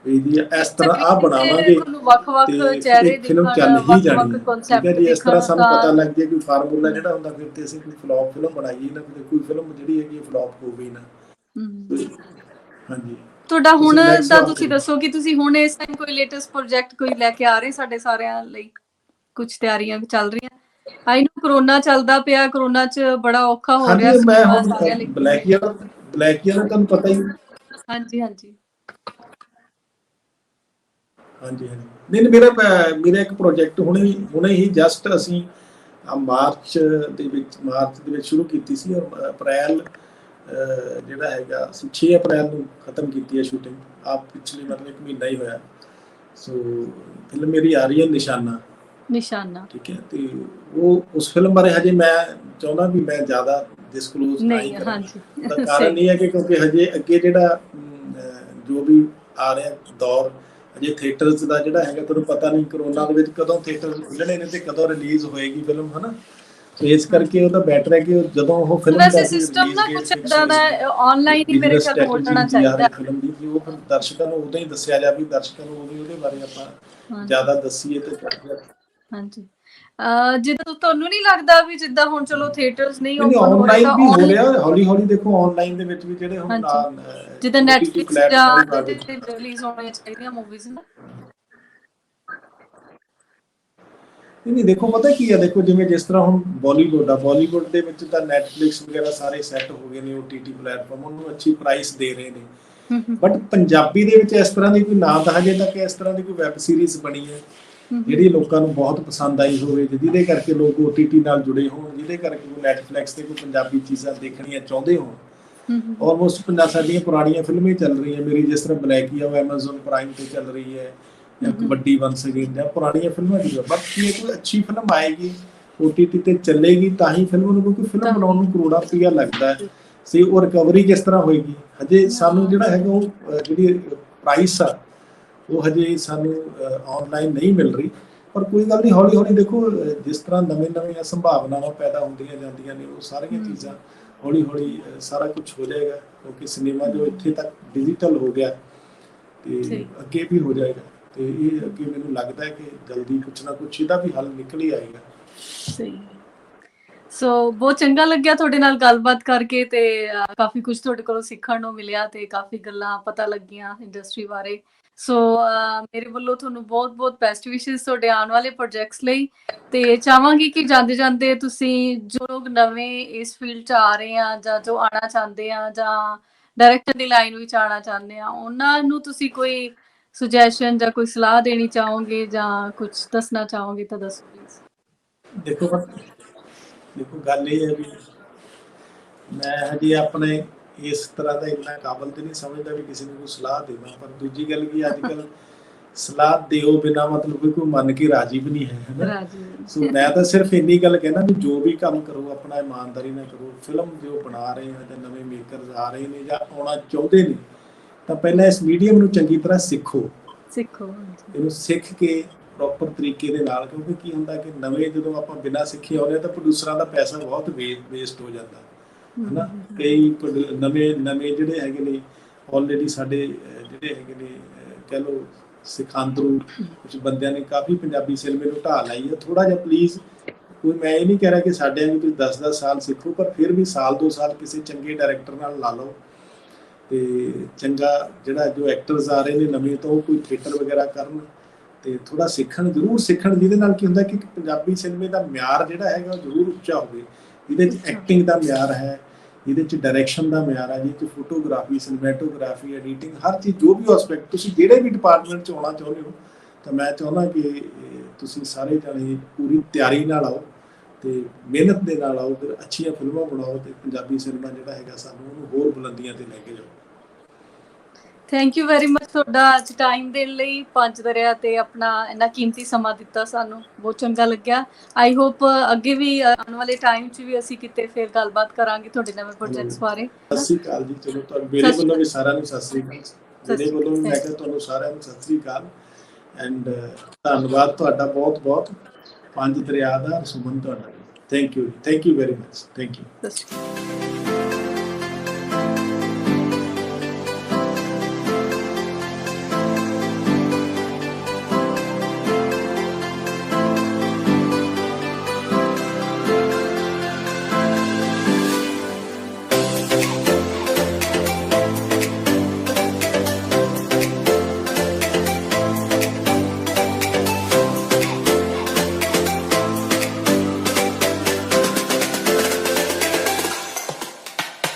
ਵੀ ਇਸ ਤਰ੍ਹਾਂ ਆਹ ਬਣਾਵਾਂਗੇ ਤੇ ਇੱਕ ਫਿਲਮ ਚੱਲ ਹੀ ਜਾਣੀ ਹੈ। ਠੀਕ ਹੈ ਜੀ, ਇਸ ਤਰ੍ਹਾਂ ਸਾਨੂੰ ਪਤਾ ਲੱਗ ਜਾਏ ਕੋਈ ਫਾਰਮੂਲਾ ਜਿਹੜਾ ਹੁੰਦਾ, ਫਿਰ ਤੇ ਅਸੀਂ ਕੋਈ ਫਲॉप ਫਿਲਮ ਬਣਾਈਏ ਨਾ, ਕੋਈ ਫਿਲਮ ਜਿਹੜੀ ਹੈਗੀ ਫਲॉप ਹੋ ਗਈ ਨਾ। ਹਾਂਜੀ, ਤੁਹਾਡਾ ਹੁਣ ਦਾ ਤੁਸੀਂ ਦੱਸੋ ਕਿ ਤੁਸੀਂ ਹੁਣ ਇਸ ਟਾਈਮ ਕੋਈ ਲੇਟੈਸਟ ਪ੍ਰੋਜੈਕਟ ਕੋਈ ਲੈ ਕੇ ਆ ਰਹੇ ਸਾਡੇ ਸਾਰਿਆਂ ਲਈ? ਕੁਝ ਤਿਆਰੀਆਂ ਚੱਲ ਰਹੀਆਂ? ਆਈ ਨੋ ਕਰੋਨਾ ਚੱਲਦਾ ਪਿਆ, ਕਰੋਨਾ 'ਚ ਬੜਾ ਔਖਾ ਹੋ ਰਿਹਾ ਸੀ ਸਾਰਿਆਂ ਲਈ। ਬਲੈਕੀਆ ਦਾ ਤੁਹਾਨੂੰ ਪਤਾ ਹੀ। ਹਾਂਜੀ ਹਾਂਜੀ। ਹਾਂਜੀ ਹਾਂਜੀ। ਨਹੀਂ ਨਹੀਂ, ਮੇਰਾ ਇੱਕ ਪ੍ਰੋਜੈਕਟ ਹੁਣੇ ਹੀ ਜਸਟ ਅਸੀਂ ਮਾਰਚ ਦੇ ਵਿੱਚ ਸ਼ੁਰੂ ਕੀਤੀ ਸੀ, ਔਰ ਅਪ੍ਰੈਲ ਜਿਹੜਾ ਹੈਗਾ ਅਸੀਂ 6 ਅਪ੍ਰੈਲ ਨੂੰ ਖਤਮ ਕੀਤੀ ਹੈ ਸ਼ੂਟਿੰਗ। ਆਪ ਪਿਛਲੀ ਮਤਲਬ 1 ਮਹੀਨਾ ਹੀ ਹੋਇਆ। ਸੋ ਫਿਲਮ ਮੇਰੀ ਆ ਰਹੀ ਹੈ ਨਿਸ਼ਾਨਾ। ਨਿਸ਼ਾਨਾ। ਠੀਕ ਹੈ, ਤੇ ਉਹ ਉਸ ਫਿਲਮ ਬਾਰੇ ਹਜੇ ਮੈਂ ਚਾਹੁੰਦਾ ਵੀ ਮੈਂ ਜ਼ਿਆਦਾ ਡਿਸਕਲੋਜ਼ ਨਾ ਹੀ ਨਹੀਂ, ਕਰਾਂ। ਹਾਂਜੀ। ਉਹਦਾ ਸਹੀ। ਕਾਰਨ ਇਹ ਹੈ ਕਿ ਕਿਉਂਕਿ ਹਜੇ ਅੱਗੇ ਜਿਹੜਾ ਜੋ ਵੀ ਆ ਰਿਹਾ ਦੌਰ, ਹਜੇ ਥੀਏਟਰਸ ਦਾ ਜਿਹੜਾ ਹੈਗਾ ਤੁਹਾਨੂੰ ਪਤਾ ਨਹੀਂ ਕਰੋਨਾ ਦੇ ਵਿੱਚ ਕਦੋਂ ਥੀਏਟਰ ਖੁੱਲ੍ਹਣੇ ਨੇ ਤੇ ਕਦੋਂ ਰਿਲੀਜ਼ ਹੋਏਗੀ ਫਿਲਮ, ਹਨਾ। ਸੋ ਇਸ ਕਰਕੇ ਉਹ ਤਾਂ ਬੈਟਰ ਹੈ ਕਿ ਜਦੋਂ ਉਹ ਫਿਲਮ ਦਾ ਵੈਸੇ ਅਸੀਂ ਸਿਸਟਮ ਰਿਲੀਜ਼ ਨਾ ਡੇਟ ਕੁਛ ਫਿਕਸ ਏਦਾਂ ਦਾ ਹੋਏਗੀ, ਆਨਲਾਈਨ ਹੀ ਮੇਰੇ ਬਿਜ਼ਨਸ ਖਿਆਲ ਹੋ ਸਟ੍ਰੈਟਜੀ ਜਾਣਾ ਹੁੰਦੀ ਆ ਹਰ ਚਾਹੀਦਾ। ਇੱਕ ਫਿਲਮ ਦੀ, ਕਿ ਉਹ ਫਿਰ ਦਰਸ਼ਕਾਂ ਨੂੰ ਉਦੋਂ ਹੀ ਦੱਸਿਆ ਜਾਵੇ, ਦਰਸ਼ਕਾਂ ਨੂੰ ਉਦੋਂ ਉਹਦੇ ਬਾਰੇ ਆਪਾਂ ਹਾਂਜੀ ਜ਼ਿਆਦਾ ਦੱਸੀਏ ਤੇ ਹਾਂਜੀ। ਜਿੱਦਾਂ ਤੁਹਾਨੂੰ ਨਹੀਂ ਲੱਗਦਾ ਵੀ ਜਿੱਦਾਂ ਹੁਣ ਚਲੋ ਥੀਏਟਰਸ ਨਹੀਂ ਨਹੀਂ ਓਪਨ ਹੋ ਰਹੇ ਆਨਲਾਈਨ ਤਾਂ ਵੀ ਹੋ ਰਿਹਾ ਹੌਲੀ ਹੌਲੀ। ਦੇਖੋ ਆਨਲਾਈਨ ਦੇ ਵਿੱਚ ਵੀ ਜਿਹੜੇ ਹੁਣ ਹਾਂਜੀ, ਜਿੱਦਾਂ OTT ਨੈਟਫਲਿਕਸ ਜਾਂ ਪਲੇਟਫਾਰਮ ਆ ਇਹਦੇ ਗਏ। ਤੇ ਰਿਲੀਜ਼ ਹੋਣੀਆਂ ਚਾਹੀਦੀਆਂ ਮੂਵੀਜ਼ ਨਾ। ਨਹੀਂ ਦੇਖੋ ਪਤਾ ਕੀ ਆ, ਦੇਖੋ ਜਿਸ ਤਰ੍ਹਾਂ ਹੁਣ ਬਾਲੀਵੁੱਡ ਦੇ ਵਿੱਚ ਤਾਂ ਨੈਟਫਲਿਕਸ ਵਗੈਰਾ ਸਾਰੇ ਸੈੱਟ ਹੋ ਗਏ ਨੇ, OTT ਪਲੇਟਫਾਰਮ ਉਹਨੂੰ ਅੱਛੀ ਪ੍ਰਾਈਸ ਦੇ ਰਹੇ ਨੇ। ਬਟ ਪੰਜਾਬੀ ਦੇ ਵਿੱਚ ਇਸ ਤਰ੍ਹਾਂ ਦੀ ਕੋਈ ਨਾ ਤਾਂ ਹਜੇ ਤੱਕ ਇਸ ਤਰ੍ਹਾਂ ਦੀ ਕੋਈ ਵੈਬ ਸੀਰੀਜ਼ ਬਣੀ ਹੈ ਜਿਹੜੀ ਲੋਕਾਂ ਨੂੰ ਬਹੁਤ ਪਸੰਦ ਆਈ ਹੋਵੇ, ਜਿਹਦੇ ਕਰਕੇ ਲੋਕ OTT ਨਾਲ ਜੁੜੇ ਹੋਣ, ਜਿਹਦੇ ਕਰਕੇ ਉਹ ਨੈਟਫਲਿਕਸ ਤੇ ਕੋਈ ਪੰਜਾਬੀ ਚੀਜ਼ਾਂ ਦੇਖਣੀਆਂ ਚਾਹੁੰਦੇ ਹੋਣ। ਆਲਮੋਸਟ ਸਾਡੀਆਂ ਪੁਰਾਣੀਆਂ ਫਿਲਮਾਂ ਹੀ ਚੱਲ ਰਹੀਆਂ। ਮੇਰੀ ਜਿਸ ਤਰ੍ਹਾਂ ਬਲੈਕੀ ਆ ਉਹ Amazon ਪ੍ਰਾਈਮ ਤੇ ਚੱਲ ਰਹੀ ਹੈ, ਜਾਂ ਕਬੱਡੀ ਵੰਸ ਅਗੇਨ, ਜਾਂ ਪੁਰਾਣੀਆਂ ਫਿਲਮਾਂ ਦੀ। ਬਟ ਜੇ ਕੋਈ ਅੱਛੀ ਫਿਲਮ ਆਏਗੀ OTT ਤੇ ਚੱਲੇਗੀ ਤਾਂ ਹੀ ਫਿਲਮ ਨੂੰ, ਕਿਉਂਕਿ ਫਿਲਮ ਬਣਾਉਣ ਨੂੰ ਕਰੋੜਾਂ ਰੁਪਈਆ ਲੱਗਦਾ ਹੈ। ਸੇ ਉਹ ਰਿਕਵਰੀ ਕਿਸ ਤਰ੍ਹਾਂ ਹੋਏਗੀ, ਹਜੇ ਸਾਨੂੰ ਜਿਹੜਾ ਹੈਗਾ ਉਹ ਜਿਹੜੀ ਪ੍ਰਾਈਸ ਆ ਉਹ ਹਜੇ ਸਾਨੂੰ ਆਨਲਾਈਨ ਨਹੀਂ ਮਿਲ ਰਹੀ। ਪਰ ਕੋਈ ਗੱਲ ਨਹੀਂ, ਹੌਲੀ ਹੌਲੀ ਦੇਖੋ ਜਿਸ ਤਰ੍ਹਾਂ ਨਵੀਆਂ ਸੰਭਾਵਨਾਵਾਂ ਪੈਦਾ ਹੁੰਦੀਆਂ ਜਾਂਦੀਆਂ ਨੇ, ਉਹ ਸਾਰੀਆਂ ਚੀਜ਼ਾਂ ਹੌਲੀ ਹੌਲੀ ਸਾਰਾ ਕੁਝ ਹੋ ਜਾਏਗਾ। ਕਿਉਂਕਿ ਸਿਨੇਮਾ ਜੋ ਇੱਥੇ ਤੱਕ ਡਿਜੀਟਲ ਹੋ ਗਿਆ ਤੇ ਅੱਗੇ ਵੀ ਹੋ ਜਾਏਗਾ। ਤੇ ਇਹ ਅੱਗੇ ਮੈਨੂੰ ਲੱਗਦਾ ਹੈ ਕਿ ਜਲਦੀ ਕੁਛ ਨਾ ਕੁਛ ਇਹਦਾ ਵੀ ਹੱਲ ਨਿਕਲ ਹੀ ਆਏਗਾ। ਸਹੀ। ਸੋ ਬਹੁਤ ਚੰਗਾ ਲੱਗਿਆ ਤੁਹਾਡੇ ਨਾਲ ਗੱਲਬਾਤ ਕਰਕੇ, ਤੇ ਕਾਫੀ ਕੁਝ ਤੁਹਾਡੇ ਕੋਲੋਂ ਸਿੱਖਣ ਨੂੰ ਮਿਲਿਆ ਤੇ ਕਾਫੀ ਗੱਲਾਂ ਪਤਾ ਲੱਗੀਆਂ ਇੰਡਸਟਰੀ ਬਾਰੇ। ਸੋ ਮੇਰੇ ਵੱਲੋਂ ਤੁਹਾਨੂੰ ਬਹੁਤ ਬਹੁਤ ਬੈਸਟ ਵਿਸ਼ੇਸ ਤੁਹਾਡੇ ਆਉਣ ਵਾਲੇ ਪ੍ਰੋਜੈਕਟਸ ਲਈ। ਤੇ ਚਾਹਾਂਗੀ ਕਿ ਜਾਂਦੇ ਜਾਂਦੇ ਤੁਸੀਂ ਜੋ ਲੋਕ ਨਵੇਂ ਇਸ ਫੀਲਡ 'ਚ ਆ ਰਹੇ ਆ, ਜਾਂ ਜੋ ਆਉਣਾ ਚਾਹੁੰਦੇ ਆ, ਜਾਂ ਡਾਇਰੈਕਟਰ ਦੀ ਲਾਈਨ ਵਿੱਚ ਆਉਣਾ ਚਾਹੁੰਦੇ ਆ, ਉਹਨਾਂ ਨੂੰ ਤੁਸੀਂ ਕੋਈ ਸੁਜੈਸ਼ਨ ਜਾਂ ਕੋਈ ਸਲਾਹ ਦੇਣੀ ਚਾਹੋਗੇ ਜਾਂ ਕੁਝ ਦੱਸਣਾ ਚਾਹੋਗੇ ਤਾਂ ਦੱਸੋ ਪਲੀਜ਼। ਦੇਖੋ ਗੱਲ ਇਹ ਹੈ ਵੀ ਮੈਂ ਹਜੇ ਆਪਣੇ ਇਸ ਤਰ੍ਹਾਂ ਦਾ ਇੰਨਾ ਕਾਬਲ ਤੇ ਨਹੀਂ ਸਮਝਦਾ ਵੀ ਕਿਸੇ ਨੂੰ ਕੋਈ ਸਲਾਹ ਦੇਵਾਂ। ਪਰ ਦੂਜੀ ਗੱਲ ਕੀ, ਅੱਜ ਕੱਲ੍ਹ ਸਲਾਹ ਦਿਓ ਬਿਨਾਂ ਮਤਲਬ ਕੋਈ ਮੰਨ ਕੇ ਰਾਜੀ ਵੀ ਨਹੀਂ ਹੈ, ਹਨਾ। ਸੋ ਮੈਂ ਤਾਂ ਸਿਰਫ ਇੰਨੀ ਗੱਲ ਕਹਿਣਾ ਵੀ ਜੋ ਵੀ ਕੰਮ ਕਰੋ ਆਪਣਾ ਇਮਾਨਦਾਰੀ ਨਾਲ ਕਰੋ। ਫਿਲਮ ਜੋ ਬਣਾ ਰਹੇ ਆ ਜਾਂ ਨਵੇਂ ਮੇਕਰਸ ਆ ਰਹੇ ਨੇ ਜਾਂ ਆਉਣਾ ਚਾਹੁੰਦੇ ਨੇ, ਤਾਂ ਪਹਿਲਾਂ ਇਸ ਮੀਡੀਅਮ ਨੂੰ ਚੰਗੀ ਤਰ੍ਹਾਂ ਸਿੱਖੋ। ਇਹਨੂੰ ਸਿੱਖ ਕੇ ਪ੍ਰੋਪਰ ਤਰੀਕੇ ਦੇ ਨਾਲ, ਕਿਉਂਕਿ ਕੀ ਹੁੰਦਾ ਕਿ ਨਵੇਂ ਜਦੋਂ ਆਪਾਂ ਬਿਨਾਂ ਸਿੱਖੇ ਆਉਂਦੇ ਹਾਂ ਤਾਂ ਪ੍ਰੋਡਿਊਸਰਾਂ ਦਾ ਪੈਸਾ ਬਹੁਤ ਵੇਸਟ ਹੋ ਜਾਂਦਾ, ਹਨਾ। ਕਈ ਨਵੇਂ ਜਿਹੜੇ ਹੈਗੇ ਨੇ ਆਲਰੇਡੀ ਸਾਡੇ ਜਿਹੜੇ ਹੈਗੇ ਨੇ ਕਹਿ ਲਓ ਸਿਖਾਂਦਰੂ ਕੁਝ ਬੰਦਿਆਂ ਨੇ ਕਾਫੀ ਪੰਜਾਬੀ ਸਿਨੇਮੇ ਨੂੰ ਢਾਹ ਲਾਈ ਹੈ। ਥੋੜ੍ਹਾ ਜਿਹਾ ਪਲੀਜ਼, ਕੋਈ ਮੈਂ ਇਹ ਨਹੀਂ ਕਹਿ ਰਿਹਾ ਕਿ ਸਾਡਿਆਂ ਨੂੰ ਤੁਸੀਂ 10-10 ਸਾਲ ਸਿੱਖੋ, ਪਰ ਫਿਰ ਵੀ ਸਾਲ 2 ਸਾਲ ਕਿਸੇ ਚੰਗੇ ਡਾਇਰੈਕਟਰ ਨਾਲ ਲਾ ਲਓ। ਤੇ ਚੰਗਾ ਜਿਹੜਾ ਜੋ ਐਕਟਰਸ ਆ ਰਹੇ ਨੇ ਨਵੇਂ, ਤਾਂ ਉਹ ਕੋਈ ਥੀਏਟਰ ਵਗੈਰਾ ਕਰਨ ਤੇ ਥੋੜਾ ਜ਼ਰੂਰ ਸਿੱਖਣ, ਜਿਹਦੇ ਨਾਲ ਕੀ ਹੁੰਦਾ ਕਿ ਪੰਜਾਬੀ ਸਿਨੇਮੇ ਦਾ ਮਿਆਰ ਜਿਹੜਾ ਹੈਗਾ ਉਹ ਜ਼ਰੂਰ ਉੱਚਾ ਹੋਵੇ। ਇਹਦੇ 'ਚ ਐਕਟਿੰਗ ਦਾ ਮਿਆਰ ਹੈ, ਇਹਦੇ 'ਚ ਡਾਇਰੈਕਸ਼ਨ ਦਾ ਮਿਆਰ ਹੈ, ਜਿਹਦੇ 'ਚ ਫੋਟੋਗ੍ਰਾਫੀ, ਸਿਨੇਮੈਟੋਗ੍ਰਾਫੀ, ਐਡੀਟਿੰਗ, ਹਰ ਚੀਜ਼ ਜੋ ਵੀ ਐਸਪੈਕਟ ਤੁਸੀਂ ਜਿਹੜੇ ਵੀ ਡਿਪਾਰਟਮੈਂਟ 'ਚ ਆਉਣਾ ਚਾਹੁੰਦੇ ਹੋ, ਤਾਂ ਮੈਂ ਚਾਹੁੰਦਾ ਕਿ ਤੁਸੀਂ ਸਾਰੇ ਜਾਣੇ ਪੂਰੀ ਤਿਆਰੀ ਨਾਲ ਆਓ ਤੇ ਮਿਹਨਤ ਦੇ ਨਾਲ ਆਓ, ਫਿਰ ਅੱਛੀਆਂ ਫਿਲਮਾਂ ਬਣਾਓ ਤੇ ਪੰਜਾਬੀ ਸਿਨੇਮਾ ਜਿਹੜਾ ਹੈਗਾ ਸਾਨੂੰ ਉਹਨੂੰ ਹੋਰ ਬੁਲੰਦੀਆਂ ਤੇ ਲੈ ਕੇ ਜਾਓ। ਥੈਂਕ ਯੂ ਵੈਰੀ ਮਚ ਤੁਹਾਡਾ ਅੱਜ ਟਾਈਮ ਦੇਣ ਲਈ, ਪੰਜ ਦਰਿਆ ਤੇ ਆਪਣਾ ਇੰਨਾ ਕੀਮਤੀ ਸਮਾਂ ਦਿੱਤਾ ਸਾਨੂੰ, ਬਹੁਤ ਚੰਗਾ ਲੱਗਿਆ। ਆਈ ਹੋਪ ਅੱਗੇ ਵੀ ਆਉਣ ਵਾਲੇ ਟਾਈਮ 'ਚ ਵੀ ਅਸੀਂ ਕਿਤੇ ਫਿਰ ਗੱਲਬਾਤ ਕਰਾਂਗੇ ਤੁਹਾਡੇ ਨਵੇਂ ਪ੍ਰੋਜੈਕਟਸ ਬਾਰੇ। ਸਤਿ ਸ਼੍ਰੀ ਅਕਾਲ ਜੀ। ਚਲੋ ਤੁਹਾਨੂੰ ਮੇਰੇ ਵੱਲੋਂ ਵੀ ਸਾਰਿਆਂ ਨੂੰ ਸਤਿ ਸ਼੍ਰੀ ਅਕਾਲ। ਮੇਰੇ ਵੱਲੋਂ ਵੀ ਮੈਂ ਕਿਹਾ ਤੁਹਾਨੂੰ ਸਾਰਿਆਂ ਨੂੰ ਸਤਿ ਸ਼੍ਰੀ ਅਕਾਲ। ਐਂਡ ਧੰਨਵਾਦ ਤੁਹਾਡਾ ਬਹੁਤ ਬਹੁਤ, ਪੰਜ ਦਰਿਆ ਦਾ, ਸੁਮਨ ਤੁਹਾਡਾ। Thank you very much. Thank you.